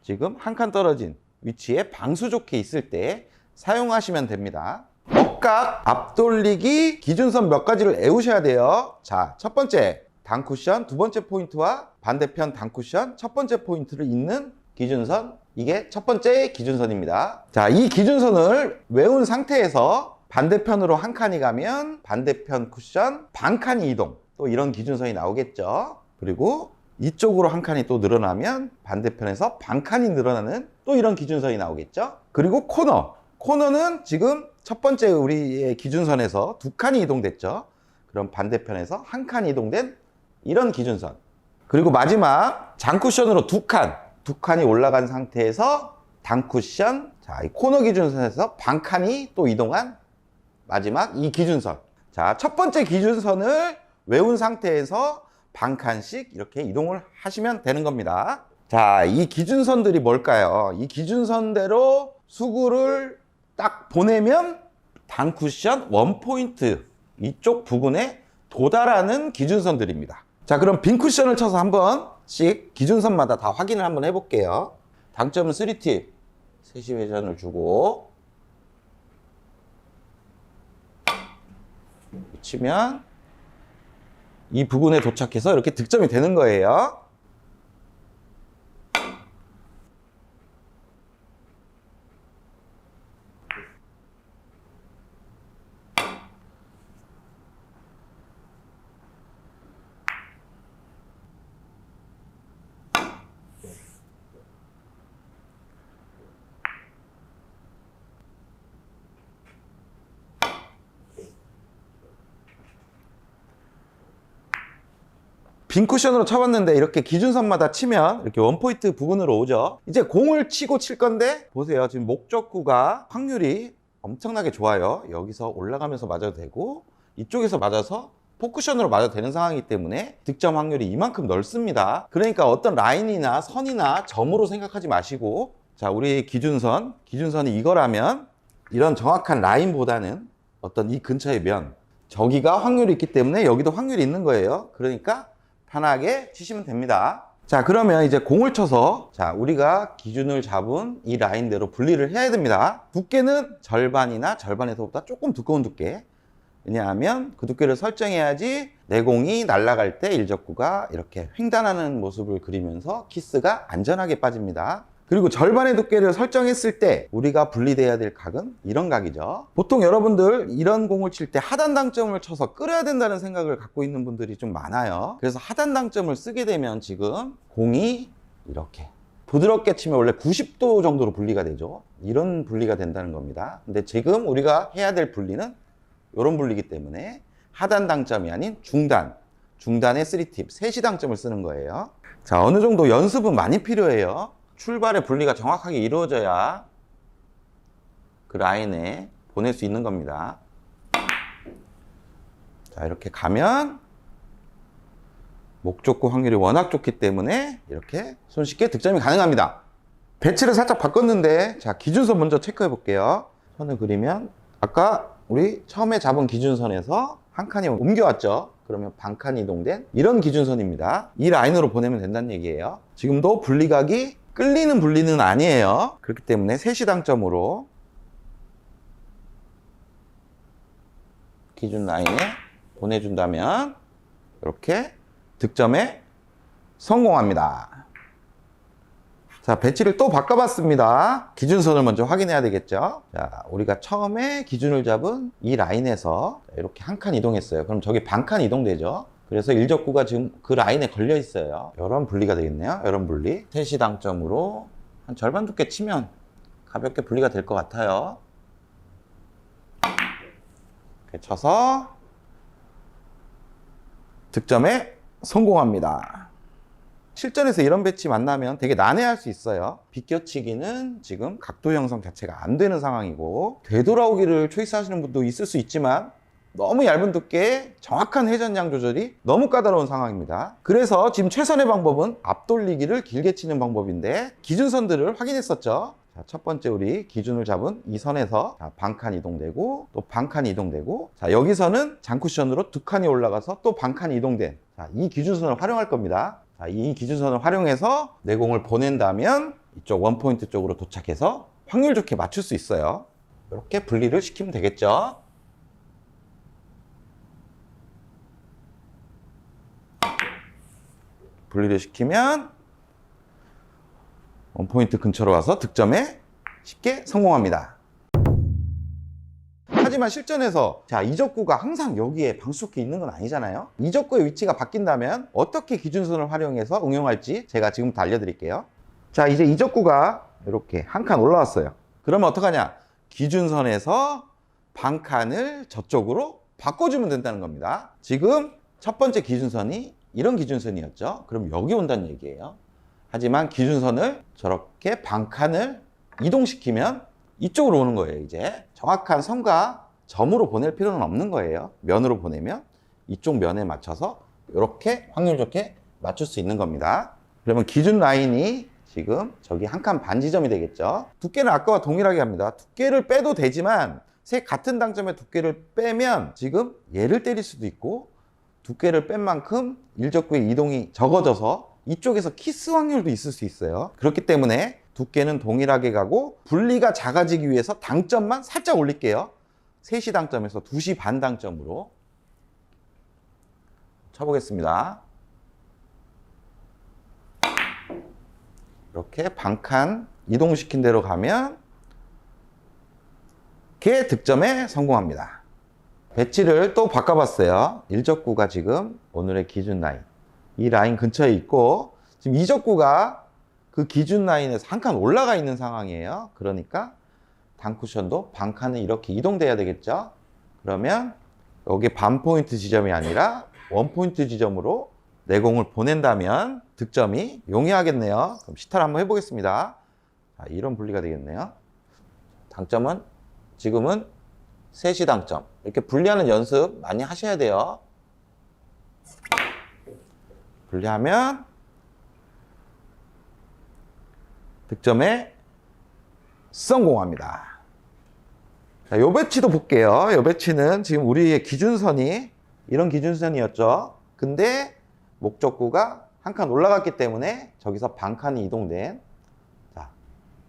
지금 한 칸 떨어진 위치에 방수 좋게 있을 때 사용하시면 됩니다. 억각, 앞돌리기, 기준선 몇 가지를 외우셔야 돼요. 자, 첫 번째 단쿠션, 두 번째 포인트와 반대편 단쿠션 첫 번째 포인트를 잇는 기준선, 이게 첫 번째 기준선입니다. 자, 이 기준선을 외운 상태에서 반대편으로 한 칸이 가면 반대편 쿠션 반 칸이 이동. 또 이런 기준선이 나오겠죠. 그리고 이쪽으로 한 칸이 또 늘어나면 반대편에서 반 칸이 늘어나는 또 이런 기준선이 나오겠죠. 그리고 코너는 지금 첫 번째 우리의 기준선에서 두 칸이 이동됐죠. 그럼 반대편에서 한 칸 이동된 이런 기준선. 그리고 마지막 장쿠션으로 두 칸이 올라간 상태에서 단쿠션, 자, 이 코너 기준선에서 반 칸이 또 이동한 마지막 이 기준선. 자, 첫 번째 기준선을 외운 상태에서 반 칸씩 이렇게 이동을 하시면 되는 겁니다. 자, 이 기준선들이 뭘까요? 이 기준선대로 수구를 딱 보내면 단쿠션 원포인트 이쪽 부근에 도달하는 기준선들입니다. 자, 그럼 빈 쿠션을 쳐서 한 번씩 기준선마다 다 확인을 한번 해볼게요. 당점은 3팁 3시 회전을 주고 치면 이 부근에 도착해서 이렇게 득점이 되는 거예요. 빈 쿠션으로 쳐봤는데 이렇게 기준선마다 치면 이렇게 원포인트 부근으로 오죠. 이제 공을 치고 칠 건데 보세요. 지금 목적구가 확률이 엄청나게 좋아요. 여기서 올라가면서 맞아도 되고 이쪽에서 맞아서 포쿠션으로 맞아도 되는 상황이기 때문에 득점 확률이 이만큼 넓습니다. 그러니까 어떤 라인이나 선이나 점으로 생각하지 마시고, 자, 우리 기준선이 이거라면 이런 정확한 라인보다는 어떤 이 근처의 면, 저기가 확률이 있기 때문에 여기도 확률이 있는 거예요. 그러니까 편하게 치시면 됩니다. 자, 그러면 이제 공을 쳐서, 자, 우리가 기준을 잡은 이 라인대로 분리를 해야 됩니다. 두께는 절반이나 절반에서보다 조금 두꺼운 두께. 왜냐하면 그 두께를 설정해야지 내 공이 날아갈 때 일적구가 이렇게 횡단하는 모습을 그리면서 키스가 안전하게 빠집니다. 그리고 절반의 두께를 설정했을 때 우리가 분리돼야 될 각은 이런 각이죠. 보통 여러분들 이런 공을 칠 때 하단 당점을 쳐서 끌어야 된다는 생각을 갖고 있는 분들이 좀 많아요. 그래서 하단 당점을 쓰게 되면 지금 공이 이렇게 부드럽게 치면 원래 90도 정도로 분리가 되죠. 이런 분리가 된다는 겁니다. 근데 지금 우리가 해야 될 분리는 이런 분리이기 때문에 하단 당점이 아닌 중단의 3팁, 3시 당점을 쓰는 거예요. 자, 어느 정도 연습은 많이 필요해요. 출발의 분리가 정확하게 이루어져야 그 라인에 보낼 수 있는 겁니다. 자, 이렇게 가면 목적구 확률이 워낙 좋기 때문에 이렇게 손쉽게 득점이 가능합니다. 배치를 살짝 바꿨는데, 자, 기준선 먼저 체크해 볼게요. 선을 그리면 아까 우리 처음에 잡은 기준선에서 한 칸이 옮겨왔죠. 그러면 반 칸 이동된 이런 기준선입니다. 이 라인으로 보내면 된다는 얘기예요. 지금도 분리각이 끌리는 분리는 아니에요. 그렇기 때문에 3시 당점으로 기준 라인에 보내준다면 이렇게 득점에 성공합니다. 자, 배치를 또 바꿔봤습니다. 기준선을 먼저 확인해야 되겠죠. 자, 우리가 처음에 기준을 잡은 이 라인에서 이렇게 한 칸 이동했어요. 그럼 저기 반 칸 이동되죠. 그래서 일적구가 지금 그 라인에 걸려 있어요. 이런 분리가 되겠네요. 이런 분리. 3시 당점으로 한 절반 두께 치면 가볍게 분리가 될 것 같아요. 이렇게 쳐서 득점에 성공합니다. 실전에서 이런 배치 만나면 되게 난해할 수 있어요. 비껴치기는 지금 각도 형성 자체가 안 되는 상황이고, 되돌아오기를 초이스하시는 분도 있을 수 있지만 너무 얇은 두께에 정확한 회전량 조절이 너무 까다로운 상황입니다. 그래서 지금 최선의 방법은 앞돌리기를 길게 치는 방법인데, 기준선들을 확인했었죠. 자, 첫 번째 우리 기준을 잡은 이 선에서 반 칸 이동되고 또 반 칸 이동되고, 자, 여기서는 장쿠션으로 두 칸이 올라가서 또 반 칸 이동된, 자, 이 기준선을 활용할 겁니다. 자, 이 기준선을 활용해서 내 공을 보낸다면 이쪽 원포인트 쪽으로 도착해서 확률 좋게 맞출 수 있어요. 이렇게 분리를 시키면 되겠죠. 분리를 시키면 원포인트 근처로 와서 득점에 쉽게 성공합니다. 하지만 실전에서 자, 이적구가 항상 여기에 방수석에 있는 건 아니잖아요. 이적구의 위치가 바뀐다면 어떻게 기준선을 활용해서 응용할지 제가 지금부터 알려드릴게요. 자, 이제 이적구가 이렇게 한 칸 올라왔어요. 그러면 어떡하냐? 기준선에서 반칸을 저쪽으로 바꿔주면 된다는 겁니다. 지금 첫 번째 기준선이 이런 기준선이었죠. 그럼 여기 온다는 얘기예요. 하지만 기준선을 저렇게 반칸을 이동시키면 이쪽으로 오는 거예요. 이제 정확한 선과 점으로 보낼 필요는 없는 거예요. 면으로 보내면 이쪽 면에 맞춰서 이렇게 확률 좋게 맞출 수 있는 겁니다. 그러면 기준 라인이 지금 저기 한 칸 반 지점이 되겠죠. 두께는 아까와 동일하게 합니다. 두께를 빼도 되지만 같은 당점의 두께를 빼면 지금 얘를 때릴 수도 있고, 두께를 뺀 만큼 일적구의 이동이 적어져서 이쪽에서 키스 확률도 있을 수 있어요. 그렇기 때문에 두께는 동일하게 가고 분리가 작아지기 위해서 당점만 살짝 올릴게요. 3시 당점에서 2시 반 당점으로 쳐보겠습니다. 이렇게 반칸 이동시킨 대로 가면 이렇게 득점에 성공합니다. 배치를 또 바꿔봤어요. 일적구가 지금 오늘의 기준 라인, 이 라인 근처에 있고, 지금 이적구가 그 기준 라인에서 한 칸 올라가 있는 상황이에요. 그러니까 단쿠션도 반칸은 이렇게 이동돼야 되겠죠. 그러면 여기 반 포인트 지점이 아니라 원 포인트 지점으로 내공을 보낸다면 득점이 용이하겠네요. 그럼 시타를 한번 해보겠습니다. 자, 이런 분리가 되겠네요. 당점은 지금은 3시 당점. 이렇게 분리하는 연습 많이 하셔야 돼요. 분리하면 득점에 성공합니다. 자, 요 배치도 볼게요. 요 배치는 지금 우리의 기준선이 이런 기준선이었죠. 근데 목적구가 한 칸 올라갔기 때문에 저기서 반칸이 이동된, 자,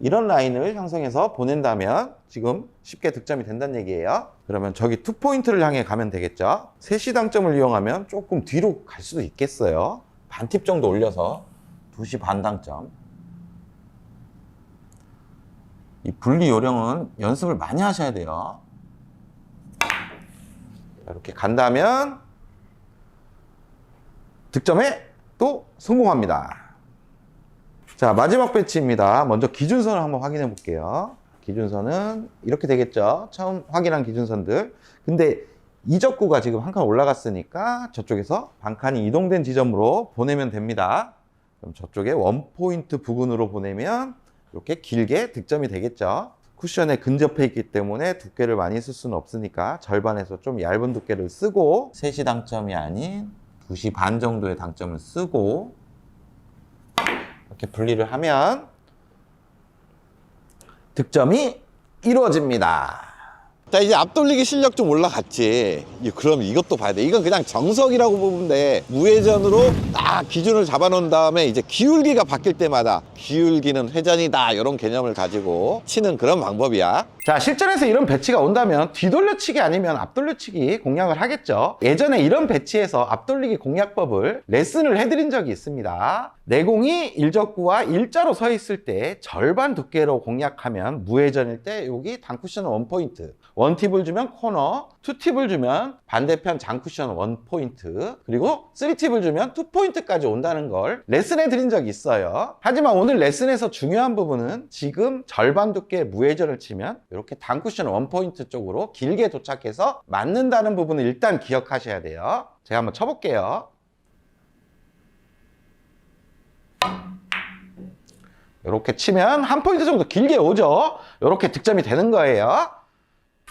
이런 라인을 형성해서 보낸다면 지금 쉽게 득점이 된다는 얘기예요. 그러면 저기 투포인트를 향해 가면 되겠죠. 3시 당점을 이용하면 조금 뒤로 갈 수도 있겠어요. 반팁 정도 올려서 2시 반 당점. 이 분리 요령은 연습을 많이 하셔야 돼요. 이렇게 간다면 득점에 또 성공합니다. 자, 마지막 배치입니다. 먼저 기준선을 한번 확인해 볼게요. 기준선은 이렇게 되겠죠. 처음 확인한 기준선들. 근데 이적구가 지금 한 칸 올라갔으니까 저쪽에서 반칸이 이동된 지점으로 보내면 됩니다. 그럼 저쪽에 원포인트 부근으로 보내면 이렇게 길게 득점이 되겠죠. 쿠션에 근접해 있기 때문에 두께를 많이 쓸 수는 없으니까 절반에서 좀 얇은 두께를 쓰고 3시 당점이 아닌 2시 반 정도의 당점을 쓰고 이렇게 분리를 하면 득점이 이루어집니다. 자, 이제 앞돌리기 실력 좀 올라갔지. 그럼 이것도 봐야 돼. 이건 그냥 정석이라고 보면 돼. 무회전으로 딱 기준을 잡아놓은 다음에 이제 기울기가 바뀔 때마다 기울기는 회전이다, 이런 개념을 가지고 치는 그런 방법이야. 자, 실전에서 이런 배치가 온다면 뒤돌려치기 아니면 앞돌려치기 공략을 하겠죠. 예전에 이런 배치에서 앞돌리기 공략법을 레슨을 해드린 적이 있습니다. 내공이 일적구와 일자로 서 있을 때 절반 두께로 공략하면 무회전일 때 여기 단쿠션은 원포인트, 원팁을 주면 코너, 투팁을 주면 반대편 장쿠션 원포인트, 그리고 3팁을 주면 투포인트까지 온다는 걸 레슨해 드린 적이 있어요. 하지만 오늘 레슨에서 중요한 부분은 지금 절반 두께 무회전을 치면 이렇게 단쿠션 원포인트 쪽으로 길게 도착해서 맞는다는 부분을 일단 기억하셔야 돼요. 제가 한번 쳐볼게요. 이렇게 치면 한 포인트 정도 길게 오죠. 이렇게 득점이 되는 거예요.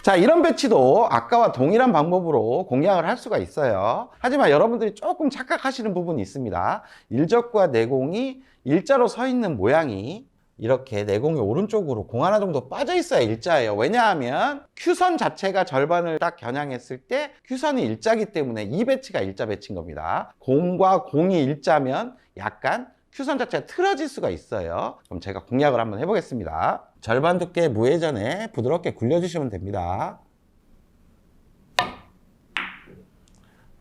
자, 이런 배치도 아까와 동일한 방법으로 공략을 할 수가 있어요. 하지만 여러분들이 조금 착각하시는 부분이 있습니다. 일적과 내공이 일자로 서 있는 모양이 이렇게 내공이 오른쪽으로 공 하나 정도 빠져 있어야 일자예요. 왜냐하면 큐선 자체가 절반을 딱 겨냥했을 때 큐선이 일자기 때문에 이 배치가 일자 배치인 겁니다. 공과 공이 일자면 약간 큐선 자체가 틀어질 수가 있어요. 그럼 제가 공략을 한번 해보겠습니다. 절반 두께 무회전에 부드럽게 굴려주시면 됩니다.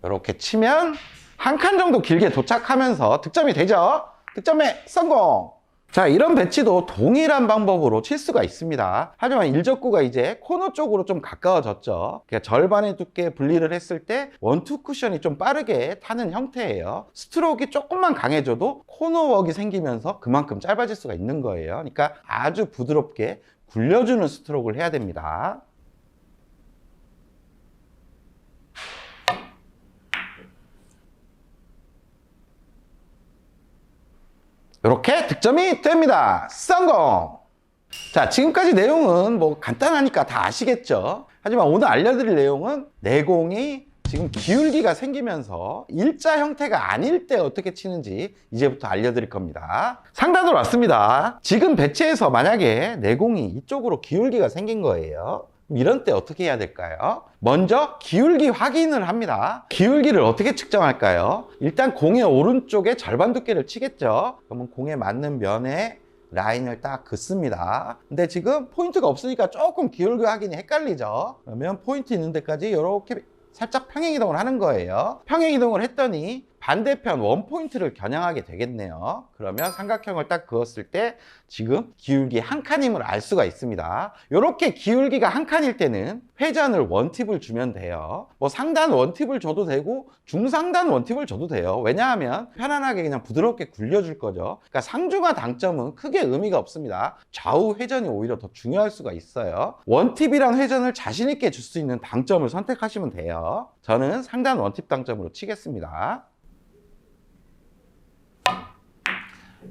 이렇게 치면 한 칸 정도 길게 도착하면서 득점이 되죠. 득점에 성공! 자, 이런 배치도 동일한 방법으로 칠 수가 있습니다. 하지만 일적구가 이제 코너 쪽으로 좀 가까워졌죠. 그러니까 절반의 두께 분리를 했을 때 원투 쿠션이 좀 빠르게 타는 형태예요. 스트로크가 조금만 강해져도 코너웍이 생기면서 그만큼 짧아질 수가 있는 거예요. 그러니까 아주 부드럽게 굴려주는 스트로크를 해야 됩니다. 이렇게 득점이 됩니다. 성공! 자, 지금까지 내용은 뭐 간단하니까 다 아시겠죠? 하지만 오늘 알려드릴 내용은 내공이 지금 기울기가 생기면서 일자 형태가 아닐 때 어떻게 치는지 이제부터 알려드릴 겁니다. 상단으로 왔습니다. 지금 배치에서 만약에 내공이 이쪽으로 기울기가 생긴 거예요. 이런 때 어떻게 해야 될까요? 먼저 기울기 확인을 합니다. 기울기를 어떻게 측정할까요? 일단 공의 오른쪽에 절반 두께를 치겠죠. 그러면 공에 맞는 면에 라인을 딱 긋습니다. 근데 지금 포인트가 없으니까 조금 기울기 확인이 헷갈리죠. 그러면 포인트 있는 데까지 이렇게 살짝 평행 이동을 하는 거예요. 평행 이동을 했더니 반대편 원포인트를 겨냥하게 되겠네요. 그러면 삼각형을 딱 그었을 때 지금 기울기 한 칸임을 알 수가 있습니다. 이렇게 기울기가 한 칸일 때는 회전을 원팁을 주면 돼요. 뭐 상단 원팁을 줘도 되고 중상단 원팁을 줘도 돼요. 왜냐하면 편안하게 그냥 부드럽게 굴려줄 거죠. 그러니까 상중하 당점은 크게 의미가 없습니다. 좌우 회전이 오히려 더 중요할 수가 있어요. 원팁이란 회전을 자신 있게 줄 수 있는 당점을 선택하시면 돼요. 저는 상단 원팁 당점으로 치겠습니다.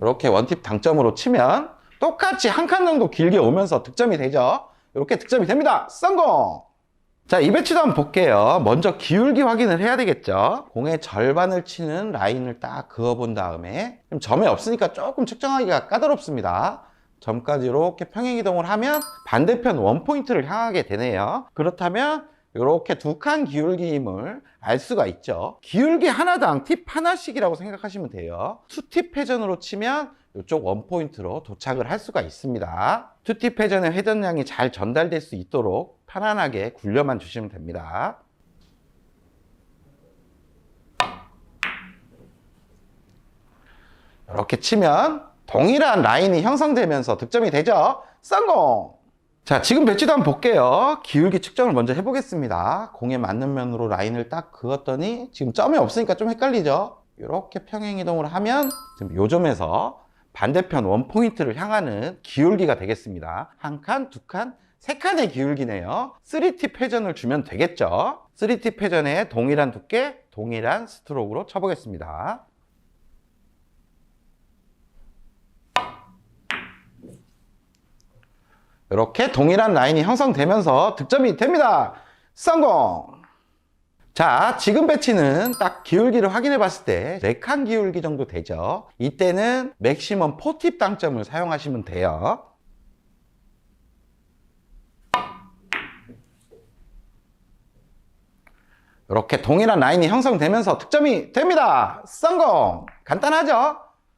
이렇게 원팁 당점으로 치면 똑같이 한 칸 정도 길게 오면서 득점이 되죠. 이렇게 득점이 됩니다. 성공! 자, 이 배치도 한번 볼게요. 먼저 기울기 확인을 해야 되겠죠. 공의 절반을 치는 라인을 딱 그어본 다음에 점이 없으니까 조금 측정하기가 까다롭습니다. 점까지 이렇게 평행 이동을 하면 반대편 원포인트를 향하게 되네요. 그렇다면 이렇게 두 칸 기울기임을 알 수가 있죠. 기울기 하나당 팁 하나씩이라고 생각하시면 돼요. 투팁 회전으로 치면 이쪽 원포인트로 도착을 할 수가 있습니다. 투팁 회전의 회전량이 잘 전달될 수 있도록 편안하게 굴려만 주시면 됩니다. 이렇게 치면 동일한 라인이 형성되면서 득점이 되죠. 성공! 자, 지금 배치도 한번 볼게요. 기울기 측정을 먼저 해보겠습니다. 공에 맞는 면으로 라인을 딱 그었더니 지금 점이 없으니까 좀 헷갈리죠. 이렇게 평행 이동을 하면 지금 요 점에서 반대편 원포인트를 향하는 기울기가 되겠습니다. 한 칸, 두 칸, 세 칸의 기울기네요. 3팁 회전을 주면 되겠죠. 3팁 회전에 동일한 두께, 동일한 스트로크로 쳐보겠습니다. 이렇게 동일한 라인이 형성되면서 득점이 됩니다. 성공! 자, 지금 배치는 딱 기울기를 확인해 봤을 때 4칸 기울기 정도 되죠. 이때는 맥시멈 4팁 당점을 사용하시면 돼요. 이렇게 동일한 라인이 형성되면서 득점이 됩니다. 성공! 간단하죠?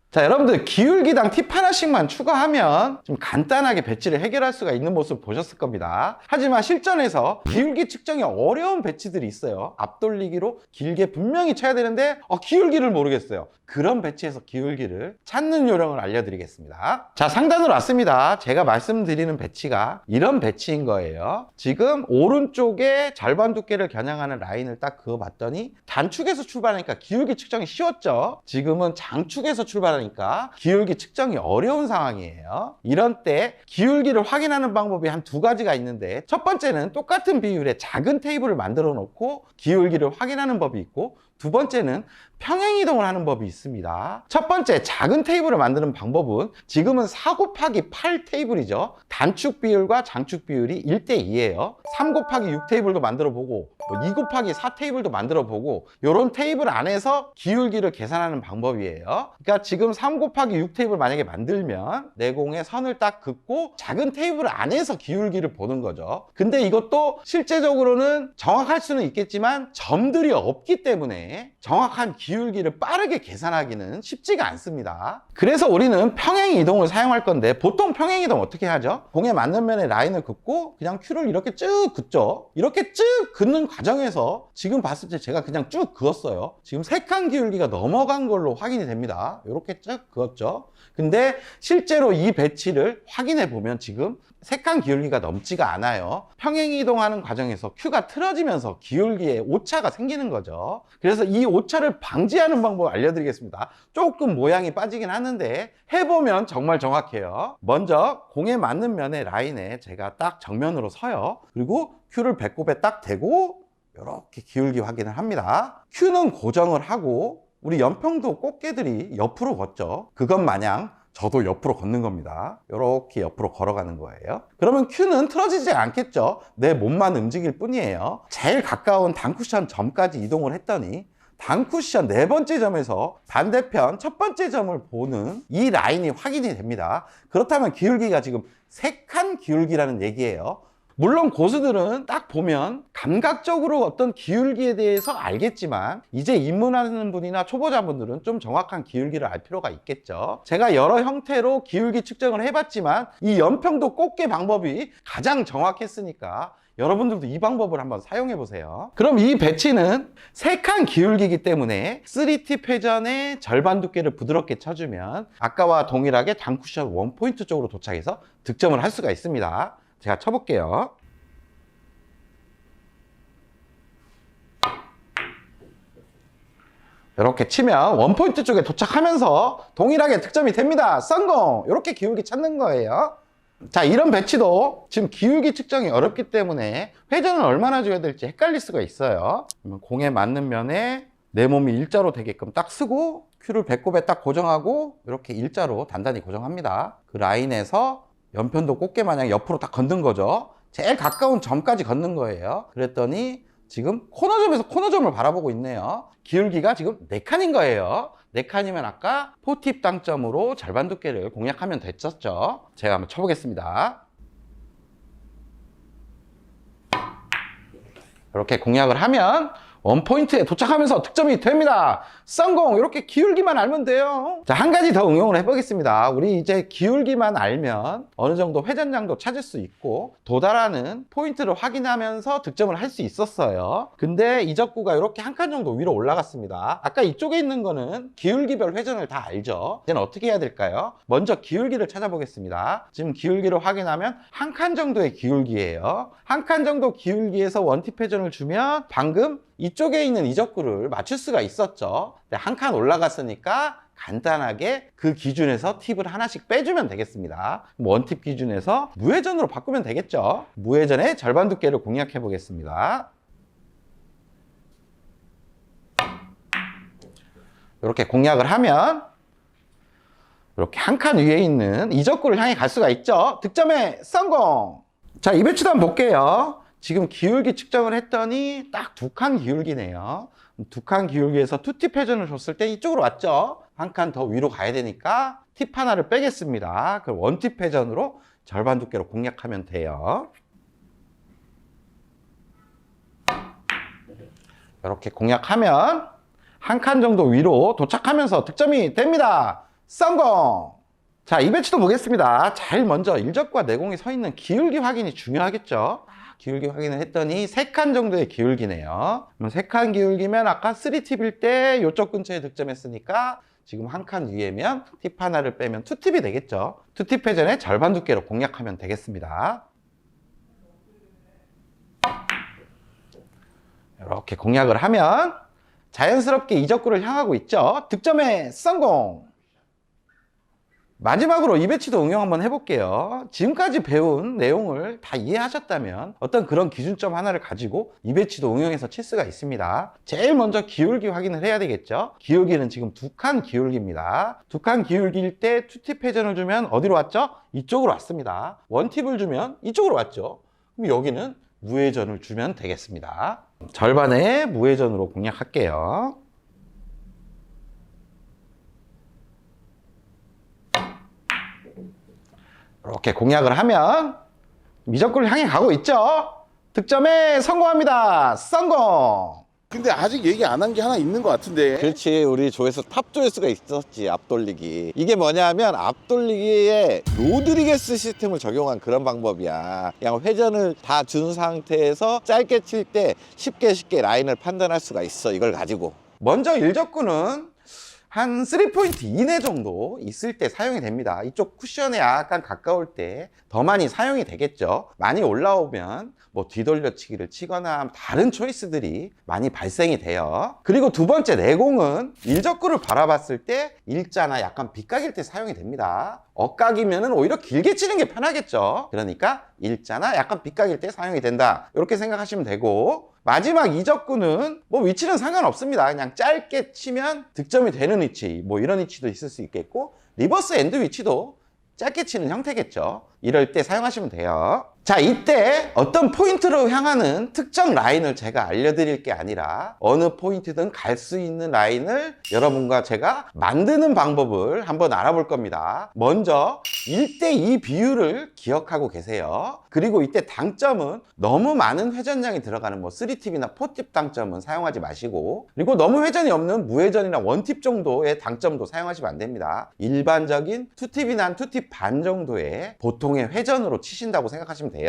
자, 여러분들 기울기당 팁 하나씩만 추가하면 좀 간단하게 배치를 해결할 수가 있는 모습 보셨을 겁니다. 하지만 실전에서 기울기 측정이 어려운 배치들이 있어요. 앞돌리기로 길게 분명히 쳐야 되는데 기울기를 모르겠어요. 그런 배치에서 기울기를 찾는 요령을 알려드리겠습니다. 자, 상단으로 왔습니다. 제가 말씀드리는 배치가 이런 배치인 거예요. 지금 오른쪽에 절반 두께를 겨냥하는 라인을 딱 그어봤더니 단축에서 출발하니까 기울기 측정이 쉬웠죠. 지금은 장축에서 출발하니까 기울기 측정이 어려운 상황이에요. 이런 때 기울기를 확인하는 방법이 한 두 가지가 있는데, 첫 번째는 똑같은 비율의 작은 테이블을 만들어 놓고 기울기를 확인하는 법이 있고, 두 번째는 평행 이동을 하는 법이 있습니다. 첫 번째 작은 테이블을 만드는 방법은 지금은 4 곱하기 8 테이블이죠. 단축 비율과 장축 비율이 1대2예요. 3 곱하기 6 테이블도 만들어 보고 2 곱하기 4 테이블도 만들어 보고, 이런 테이블 안에서 기울기를 계산하는 방법이에요. 그러니까 지금 3 곱하기 6 테이블 만약에 만들면 내공에 선을 딱 긋고 작은 테이블 안에서 기울기를 보는 거죠. 근데 이것도 실제적으로는 정확할 수는 있겠지만 점들이 없기 때문에 때문에 정확한 기울기를 빠르게 계산하기는 쉽지가 않습니다. 그래서 우리는 평행 이동을 사용할 건데, 보통 평행 이동 어떻게 하죠? 공에 맞는 면에 라인을 긋고 그냥 큐를 이렇게 쭉 긋죠. 이렇게 쭉 긋는 과정에서 지금 봤을 때 제가 그냥 쭉 그었어요. 지금 3칸 기울기가 넘어간 걸로 확인이 됩니다. 이렇게 쭉 그었죠. 근데 실제로 이 배치를 확인해 보면 지금 3칸 기울기가 넘지가 않아요. 평행 이동하는 과정에서 큐가 틀어지면서 기울기에 오차가 생기는 거죠. 그래서 이 오차를 방지하는 방법을 알려드리겠습니다. 조금 모양이 빠지긴 하는데 해보면 정말 정확해요. 먼저 공에 맞는 면의 라인에 제가 딱 정면으로 서요. 그리고 큐를 배꼽에 딱 대고 이렇게 기울기 확인을 합니다. 큐는 고정을 하고 우리 연평도 꽃게들이 옆으로 걷죠. 그것 마냥 저도 옆으로 걷는 겁니다. 이렇게 옆으로 걸어가는 거예요. 그러면 큐는 틀어지지 않겠죠. 내 몸만 움직일 뿐이에요. 제일 가까운 단쿠션 점까지 이동을 했더니 단쿠션 4번째 점에서 반대편 첫 번째 점을 보는 이 라인이 확인이 됩니다. 그렇다면 기울기가 지금 3칸 기울기라는 얘기예요. 물론 고수들은 딱 보면 감각적으로 어떤 기울기에 대해서 알겠지만 이제 입문하는 분이나 초보자분들은 좀 정확한 기울기를 알 필요가 있겠죠. 제가 여러 형태로 기울기 측정을 해봤지만 이 연평도 꽃게 방법이 가장 정확했으니까 여러분들도 이 방법을 한번 사용해 보세요. 그럼 이 배치는 3칸 기울기이기 때문에 3T 회전의 절반 두께를 부드럽게 쳐주면 아까와 동일하게 단쿠션 원포인트 쪽으로 도착해서 득점을 할 수가 있습니다. 제가 쳐볼게요. 이렇게 치면 원포인트 쪽에 도착하면서 동일하게 득점이 됩니다. 성공! 이렇게 기울기 찾는 거예요. 자, 이런 배치도 지금 기울기 측정이 어렵기 때문에 회전을 얼마나 줘야 될지 헷갈릴 수가 있어요. 공에 맞는 면에 내 몸이 일자로 되게끔 딱 쓰고 큐를 배꼽에 딱 고정하고 이렇게 일자로 단단히 고정합니다. 그 라인에서 연편도 꽃게 마냥 옆으로 딱 걷는 거죠. 제일 가까운 점까지 걷는 거예요. 그랬더니 지금 코너점에서 코너점을 바라보고 있네요. 기울기가 지금 4칸인 거예요. 4칸이면 아까 포팁 당점으로 절반 두께를 공략하면 됐었죠. 제가 한번 쳐보겠습니다. 이렇게 공략을 하면 원포인트에 도착하면서 득점이 됩니다. 성공! 이렇게 기울기만 알면 돼요. 자, 한 가지 더 응용을 해보겠습니다. 우리 이제 기울기만 알면 어느 정도 회전량도 찾을 수 있고 도달하는 포인트를 확인하면서 득점을 할 수 있었어요. 근데 이적구가 이렇게 한 칸 정도 위로 올라갔습니다. 아까 이쪽에 있는 거는 기울기별 회전을 다 알죠. 이제는 어떻게 해야 될까요? 먼저 기울기를 찾아보겠습니다. 지금 기울기를 확인하면 한 칸 정도의 기울기예요. 한 칸 정도 기울기에서 원팁 회전을 주면 방금 이쪽에 있는 이적구를 맞출 수가 있었죠. 한 칸 올라갔으니까 간단하게 그 기준에서 팁을 하나씩 빼주면 되겠습니다. 원팁 기준에서 무회전으로 바꾸면 되겠죠. 무회전의 절반 두께를 공략해 보겠습니다. 이렇게 공략을 하면 이렇게 한 칸 위에 있는 이적구를 향해 갈 수가 있죠. 득점에 성공! 자, 이 배치도 한번 볼게요. 지금 기울기 측정을 했더니 딱 2칸 기울기네요. 2칸 기울기에서 투팁 회전을 줬을 때 이쪽으로 왔죠. 한 칸 더 위로 가야 되니까 팁 하나를 빼겠습니다. 그럼 원팁 회전으로 절반 두께로 공략하면 돼요. 이렇게 공략하면 한 칸 정도 위로 도착하면서 득점이 됩니다. 성공! 자, 이 배치도 보겠습니다. 제일 먼저 일적과 내공이 서 있는 기울기 확인이 중요하겠죠. 기울기 확인을 했더니 3칸 정도의 기울기네요. 그럼 3칸 기울기면 아까 3팁일 때 이쪽 근처에 득점했으니까 지금 한 칸 위에면 팁 하나를 빼면 2팁이 되겠죠. 2팁 회전의 절반 두께로 공략하면 되겠습니다. 이렇게 공략을 하면 자연스럽게 이적구를 향하고 있죠. 득점에 성공! 마지막으로 이 배치도 응용 한번 해볼게요. 지금까지 배운 내용을 다 이해하셨다면 어떤 그런 기준점 하나를 가지고 이 배치도 응용해서 칠 수가 있습니다. 제일 먼저 기울기 확인을 해야 되겠죠. 기울기는 지금 2칸 기울기입니다. 2칸 기울기일 때 투팁 회전을 주면 어디로 왔죠? 이쪽으로 왔습니다. 원팁을 주면 이쪽으로 왔죠. 그럼 여기는 무회전을 주면 되겠습니다. 절반의 무회전으로 공략할게요. 이렇게 공략을 하면 미적구를 향해 가고 있죠. 득점에 성공합니다. 성공! 근데 아직 얘기 안 한 게 하나 있는 것 같은데. 그렇지, 우리 조회수 탑 조회수가 있었지. 앞돌리기. 이게 뭐냐면 앞돌리기에 로드리게스 시스템을 적용한 그런 방법이야. 그냥 회전을 다 준 상태에서 짧게 칠 때 쉽게 라인을 판단할 수가 있어, 이걸 가지고. 먼저 일적구는 한 3포인트 이내 정도 있을 때 사용이 됩니다. 이쪽 쿠션에 약간 가까울 때 더 많이 사용이 되겠죠. 많이 올라오면 뭐 뒤돌려치기를 치거나 다른 초이스들이 많이 발생이 돼요. 그리고 두 번째 내공은 일적구를 바라봤을 때 일자나 약간 빗각일 때 사용이 됩니다. 억각이면은 오히려 길게 치는 게 편하겠죠. 그러니까 일자나 약간 빗각일 때 사용이 된다, 이렇게 생각하시면 되고, 마지막 이적구는 뭐 위치는 상관없습니다. 그냥 짧게 치면 득점이 되는 위치, 뭐 이런 위치도 있을 수 있겠고, 리버스 엔드 위치도 짧게 치는 형태겠죠. 이럴 때 사용하시면 돼요. 자, 이때 어떤 포인트로 향하는 특정 라인을 제가 알려드릴 게 아니라 어느 포인트든 갈 수 있는 라인을 여러분과 제가 만드는 방법을 한번 알아볼 겁니다. 먼저 1대2 비율을 기억하고 계세요. 그리고 이때 당점은 너무 많은 회전량이 들어가는 뭐 3팁이나 4팁 당점은 사용하지 마시고, 그리고 너무 회전이 없는 무회전이나 1팁 정도의 당점도 사용하시면 안 됩니다. 일반적인 2팁이나 한 2팁 반 정도의 보통의 회전으로 치신다고 생각하시면 돼요.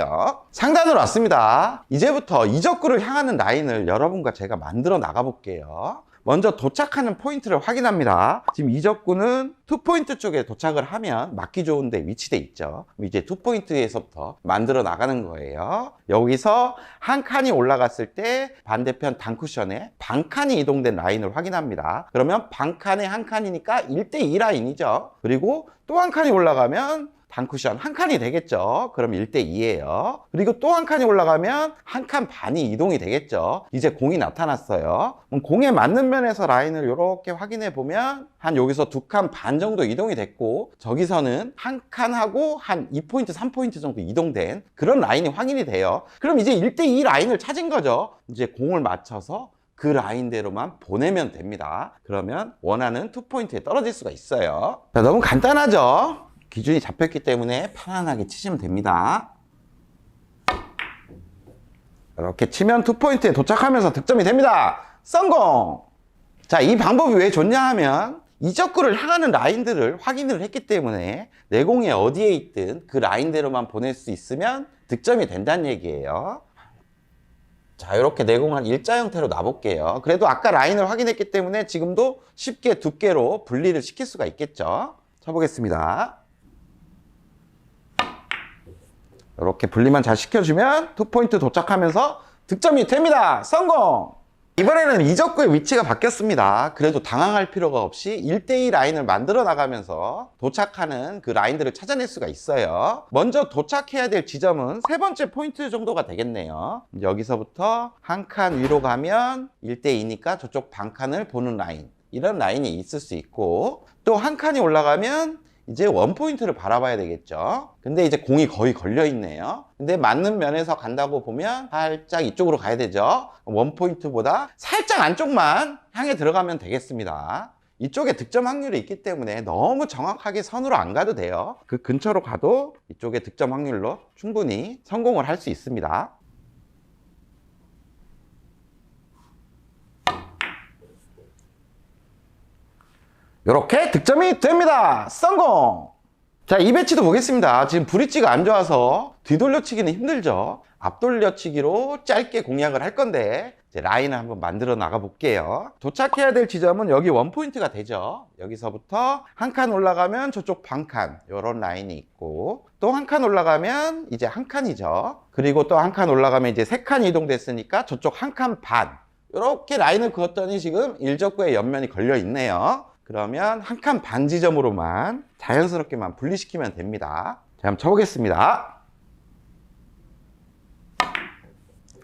상단으로 왔습니다. 이제부터 이적구를 향하는 라인을 여러분과 제가 만들어 나가 볼게요. 먼저 도착하는 포인트를 확인합니다. 지금 이적구는 2포인트 쪽에 도착을 하면 맞기 좋은데 위치돼 있죠. 이제 2포인트에서부터 만들어 나가는 거예요. 여기서 한 칸이 올라갔을 때 반대편 단쿠션에 반 칸이 이동된 라인을 확인합니다. 그러면 반 칸에 한 칸이니까 1대2 라인이죠. 그리고 또 한 칸이 올라가면 단쿠션 한 칸이 되겠죠. 그럼 1대2예요. 그리고 또 한 칸이 올라가면 한 칸 반이 이동이 되겠죠. 이제 공이 나타났어요. 그럼 공에 맞는 면에서 라인을 이렇게 확인해 보면 한 여기서 2칸 반 정도 이동이 됐고, 저기서는 한 칸하고 한 2포인트, 3포인트 정도 이동된 그런 라인이 확인이 돼요. 그럼 이제 1대2 라인을 찾은 거죠. 이제 공을 맞춰서 그 라인대로만 보내면 됩니다. 그러면 원하는 2포인트에 떨어질 수가 있어요. 자, 너무 간단하죠? 기준이 잡혔기 때문에 편안하게 치시면 됩니다. 이렇게 치면 2포인트에 도착하면서 득점이 됩니다. 성공! 자, 이 방법이 왜 좋냐 하면 이적구를 향하는 라인들을 확인을 했기 때문에 내공이 어디에 있든 그 라인대로만 보낼 수 있으면 득점이 된다는 얘기예요. 자, 이렇게 내공을 일자 형태로 놔볼게요. 그래도 아까 라인을 확인했기 때문에 지금도 쉽게 두께로 분리를 시킬 수가 있겠죠. 쳐보겠습니다. 이렇게 분리만 잘 시켜주면 2포인트 도착하면서 득점이 됩니다. 성공! 이번에는 이적구의 위치가 바뀌었습니다. 그래도 당황할 필요가 없이 1대2 라인을 만들어 나가면서 도착하는 그 라인들을 찾아낼 수가 있어요. 먼저 도착해야 될 지점은 세 번째 포인트 정도가 되겠네요. 여기서부터 한 칸 위로 가면 1대2니까 저쪽 반 칸을 보는 라인, 이런 라인이 있을 수 있고, 또 한 칸이 올라가면 이제 1포인트를 바라봐야 되겠죠. 근데 이제 공이 거의 걸려 있네요. 근데 맞는 면에서 간다고 보면 살짝 이쪽으로 가야 되죠. 1포인트보다 살짝 안쪽만 향해 들어가면 되겠습니다. 이쪽에 득점 확률이 있기 때문에 너무 정확하게 선으로 안 가도 돼요. 그 근처로 가도 이쪽에 득점 확률로 충분히 성공을 할 수 있습니다. 이렇게 득점이 됩니다. 성공! 자, 이 배치도 보겠습니다. 지금 브릿지가 안 좋아서 뒤돌려치기는 힘들죠. 앞돌려치기로 짧게 공략을 할 건데 이제 라인을 한번 만들어 나가 볼게요. 도착해야 될 지점은 여기 1포인트가 되죠. 여기서부터 한 칸 올라가면 저쪽 반 칸, 이런 라인이 있고, 또 한 칸 올라가면 이제 한 칸이죠. 그리고 또 한 칸 올라가면 이제 3칸이 이동됐으니까 저쪽 한 칸 반, 이렇게 라인을 그었더니 지금 일적구의 옆면이 걸려 있네요. 그러면 한 칸 반 지점으로만 자연스럽게만 분리시키면 됩니다. 자, 한번 쳐보겠습니다.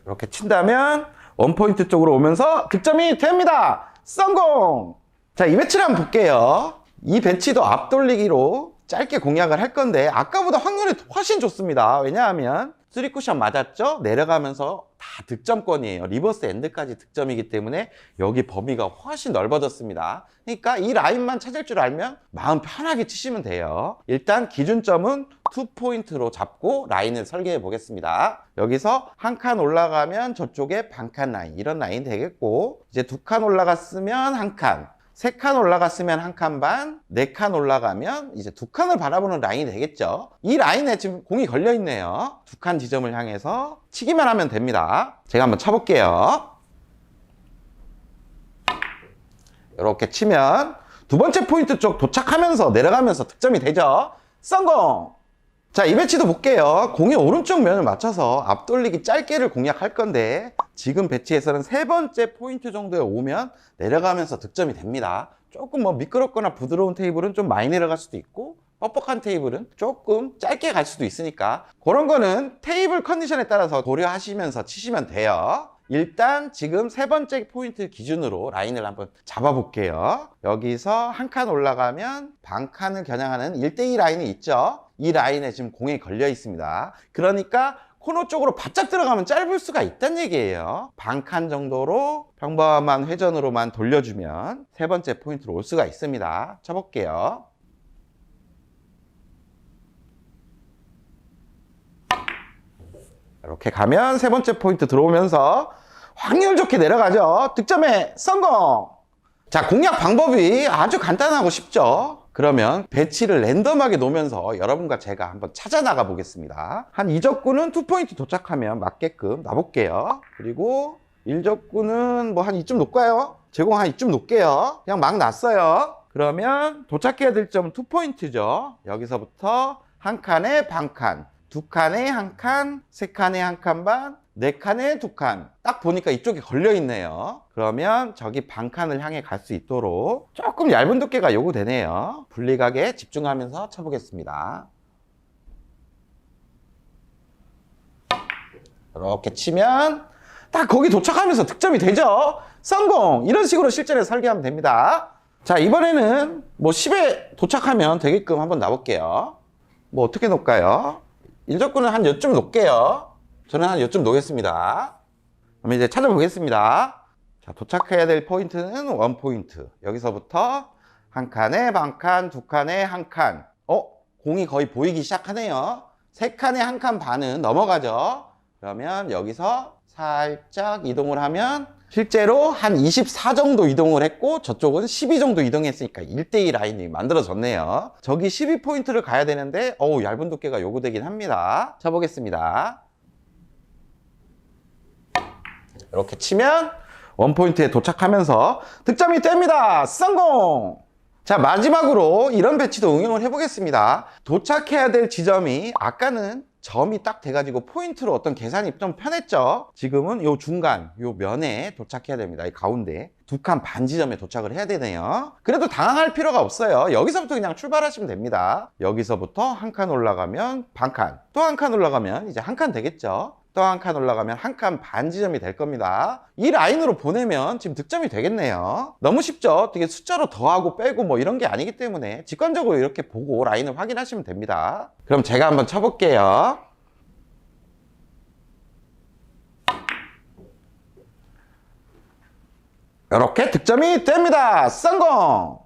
이렇게 친다면 1포인트 쪽으로 오면서 득점이 됩니다. 성공! 자, 이 배치를 한번 볼게요. 이 배치도 앞돌리기로 짧게 공략을 할 건데 아까보다 확률이 훨씬 좋습니다. 왜냐하면 쓰리쿠션 맞았죠? 내려가면서 다 득점권이에요. 리버스 엔드까지 득점이기 때문에 여기 범위가 훨씬 넓어졌습니다. 그러니까 이 라인만 찾을 줄 알면 마음 편하게 치시면 돼요. 일단 기준점은 2포인트로 잡고 라인을 설계해 보겠습니다. 여기서 한 칸 올라가면 저쪽에 반칸 라인, 이런 라인 되겠고, 이제 2칸 올라갔으면 한 칸, 3칸 올라갔으면 한 칸 반, 4칸 올라가면 이제 2칸을 바라보는 라인이 되겠죠. 이 라인에 지금 공이 걸려 있네요. 2칸 지점을 향해서 치기만 하면 됩니다. 제가 한번 쳐볼게요. 이렇게 치면 두 번째 포인트 쪽 도착하면서 내려가면서 득점이 되죠. 성공! 자, 이 배치도 볼게요. 공의 오른쪽 면을 맞춰서 앞돌리기 짧게를 공략할 건데, 지금 배치에서는 세 번째 포인트 정도에 오면 내려가면서 득점이 됩니다. 조금 뭐 미끄럽거나 부드러운 테이블은 좀 많이 내려갈 수도 있고, 뻑뻑한 테이블은 조금 짧게 갈 수도 있으니까 그런 거는 테이블 컨디션에 따라서 고려하시면서 치시면 돼요. 일단 지금 세 번째 포인트 기준으로 라인을 한번 잡아볼게요. 여기서 한 칸 올라가면 반 칸을 겨냥하는 1대2 라인이 있죠. 이 라인에 지금 공이 걸려 있습니다. 그러니까 코너 쪽으로 바짝 들어가면 짧을 수가 있다는 얘기예요. 반 칸 정도로 평범한 회전으로만 돌려주면 세 번째 포인트로 올 수가 있습니다. 쳐볼게요. 이렇게 가면 세 번째 포인트 들어오면서 확률 좋게 내려가죠. 득점에 성공! 자, 공략 방법이 아주 간단하고 쉽죠. 그러면 배치를 랜덤하게 놓으면서 여러분과 제가 한번 찾아 나가 보겠습니다. 한 2적구는 2포인트 도착하면 맞게끔 놔볼게요. 그리고 1적구는 뭐 한 이쯤 놓을까요? 제공 한 이쯤 놓을게요. 그냥 막 놨어요. 그러면 도착해야 될 점은 2포인트죠. 여기서부터 한 칸에 반 칸, 2칸에 한 칸, 3칸에 한 칸 반, 4칸에 2칸. 딱 보니까 이쪽에 걸려 있네요. 그러면 저기 반 칸을 향해 갈 수 있도록 조금 얇은 두께가 요구되네요. 분리각에 집중하면서 쳐보겠습니다. 이렇게 치면 딱 거기 도착하면서 득점이 되죠. 성공! 이런 식으로 실전에 설계하면 됩니다. 자, 이번에는 뭐 10에 도착하면 되게끔 한번 놔볼게요. 뭐 어떻게 놓을까요? 1적구는 한 요쯤 놓을게요. 저는 한 요쯤 놓겠습니다. 그럼 이제 찾아보겠습니다. 자, 도착해야 될 포인트는 1포인트. 여기서부터 한 칸에 반 칸, 2칸에 한 칸. 공이 거의 보이기 시작하네요. 3칸에 한 칸 반은 넘어가죠. 그러면 여기서 살짝 이동을 하면 실제로 한 24 정도 이동을 했고 저쪽은 12 정도 이동했으니까 1대2 라인이 만들어졌네요. 저기 12포인트를 가야 되는데 얇은 두께가 요구되긴 합니다. 쳐보겠습니다. 이렇게 치면 1포인트에 도착하면서 득점이 됩니다. 성공! 자, 마지막으로 이런 배치도 응용을 해보겠습니다. 도착해야 될 지점이 아까는 점이 딱 돼가지고 포인트로 어떤 계산이 좀 편했죠. 지금은 요 중간, 요 면에 도착해야 됩니다. 이 가운데 2칸 반 지점에 도착을 해야 되네요. 그래도 당황할 필요가 없어요. 여기서부터 그냥 출발하시면 됩니다. 여기서부터 한 칸 올라가면 반 칸, 또 한 칸 올라가면 이제 한 칸 되겠죠. 또 한 칸 올라가면 한 칸 반 지점이 될 겁니다. 이 라인으로 보내면 지금 득점이 되겠네요. 너무 쉽죠? 되게 숫자로 더하고 빼고 뭐 이런 게 아니기 때문에 직관적으로 이렇게 보고 라인을 확인하시면 됩니다. 그럼 제가 한번 쳐볼게요. 이렇게 득점이 됩니다. 성공!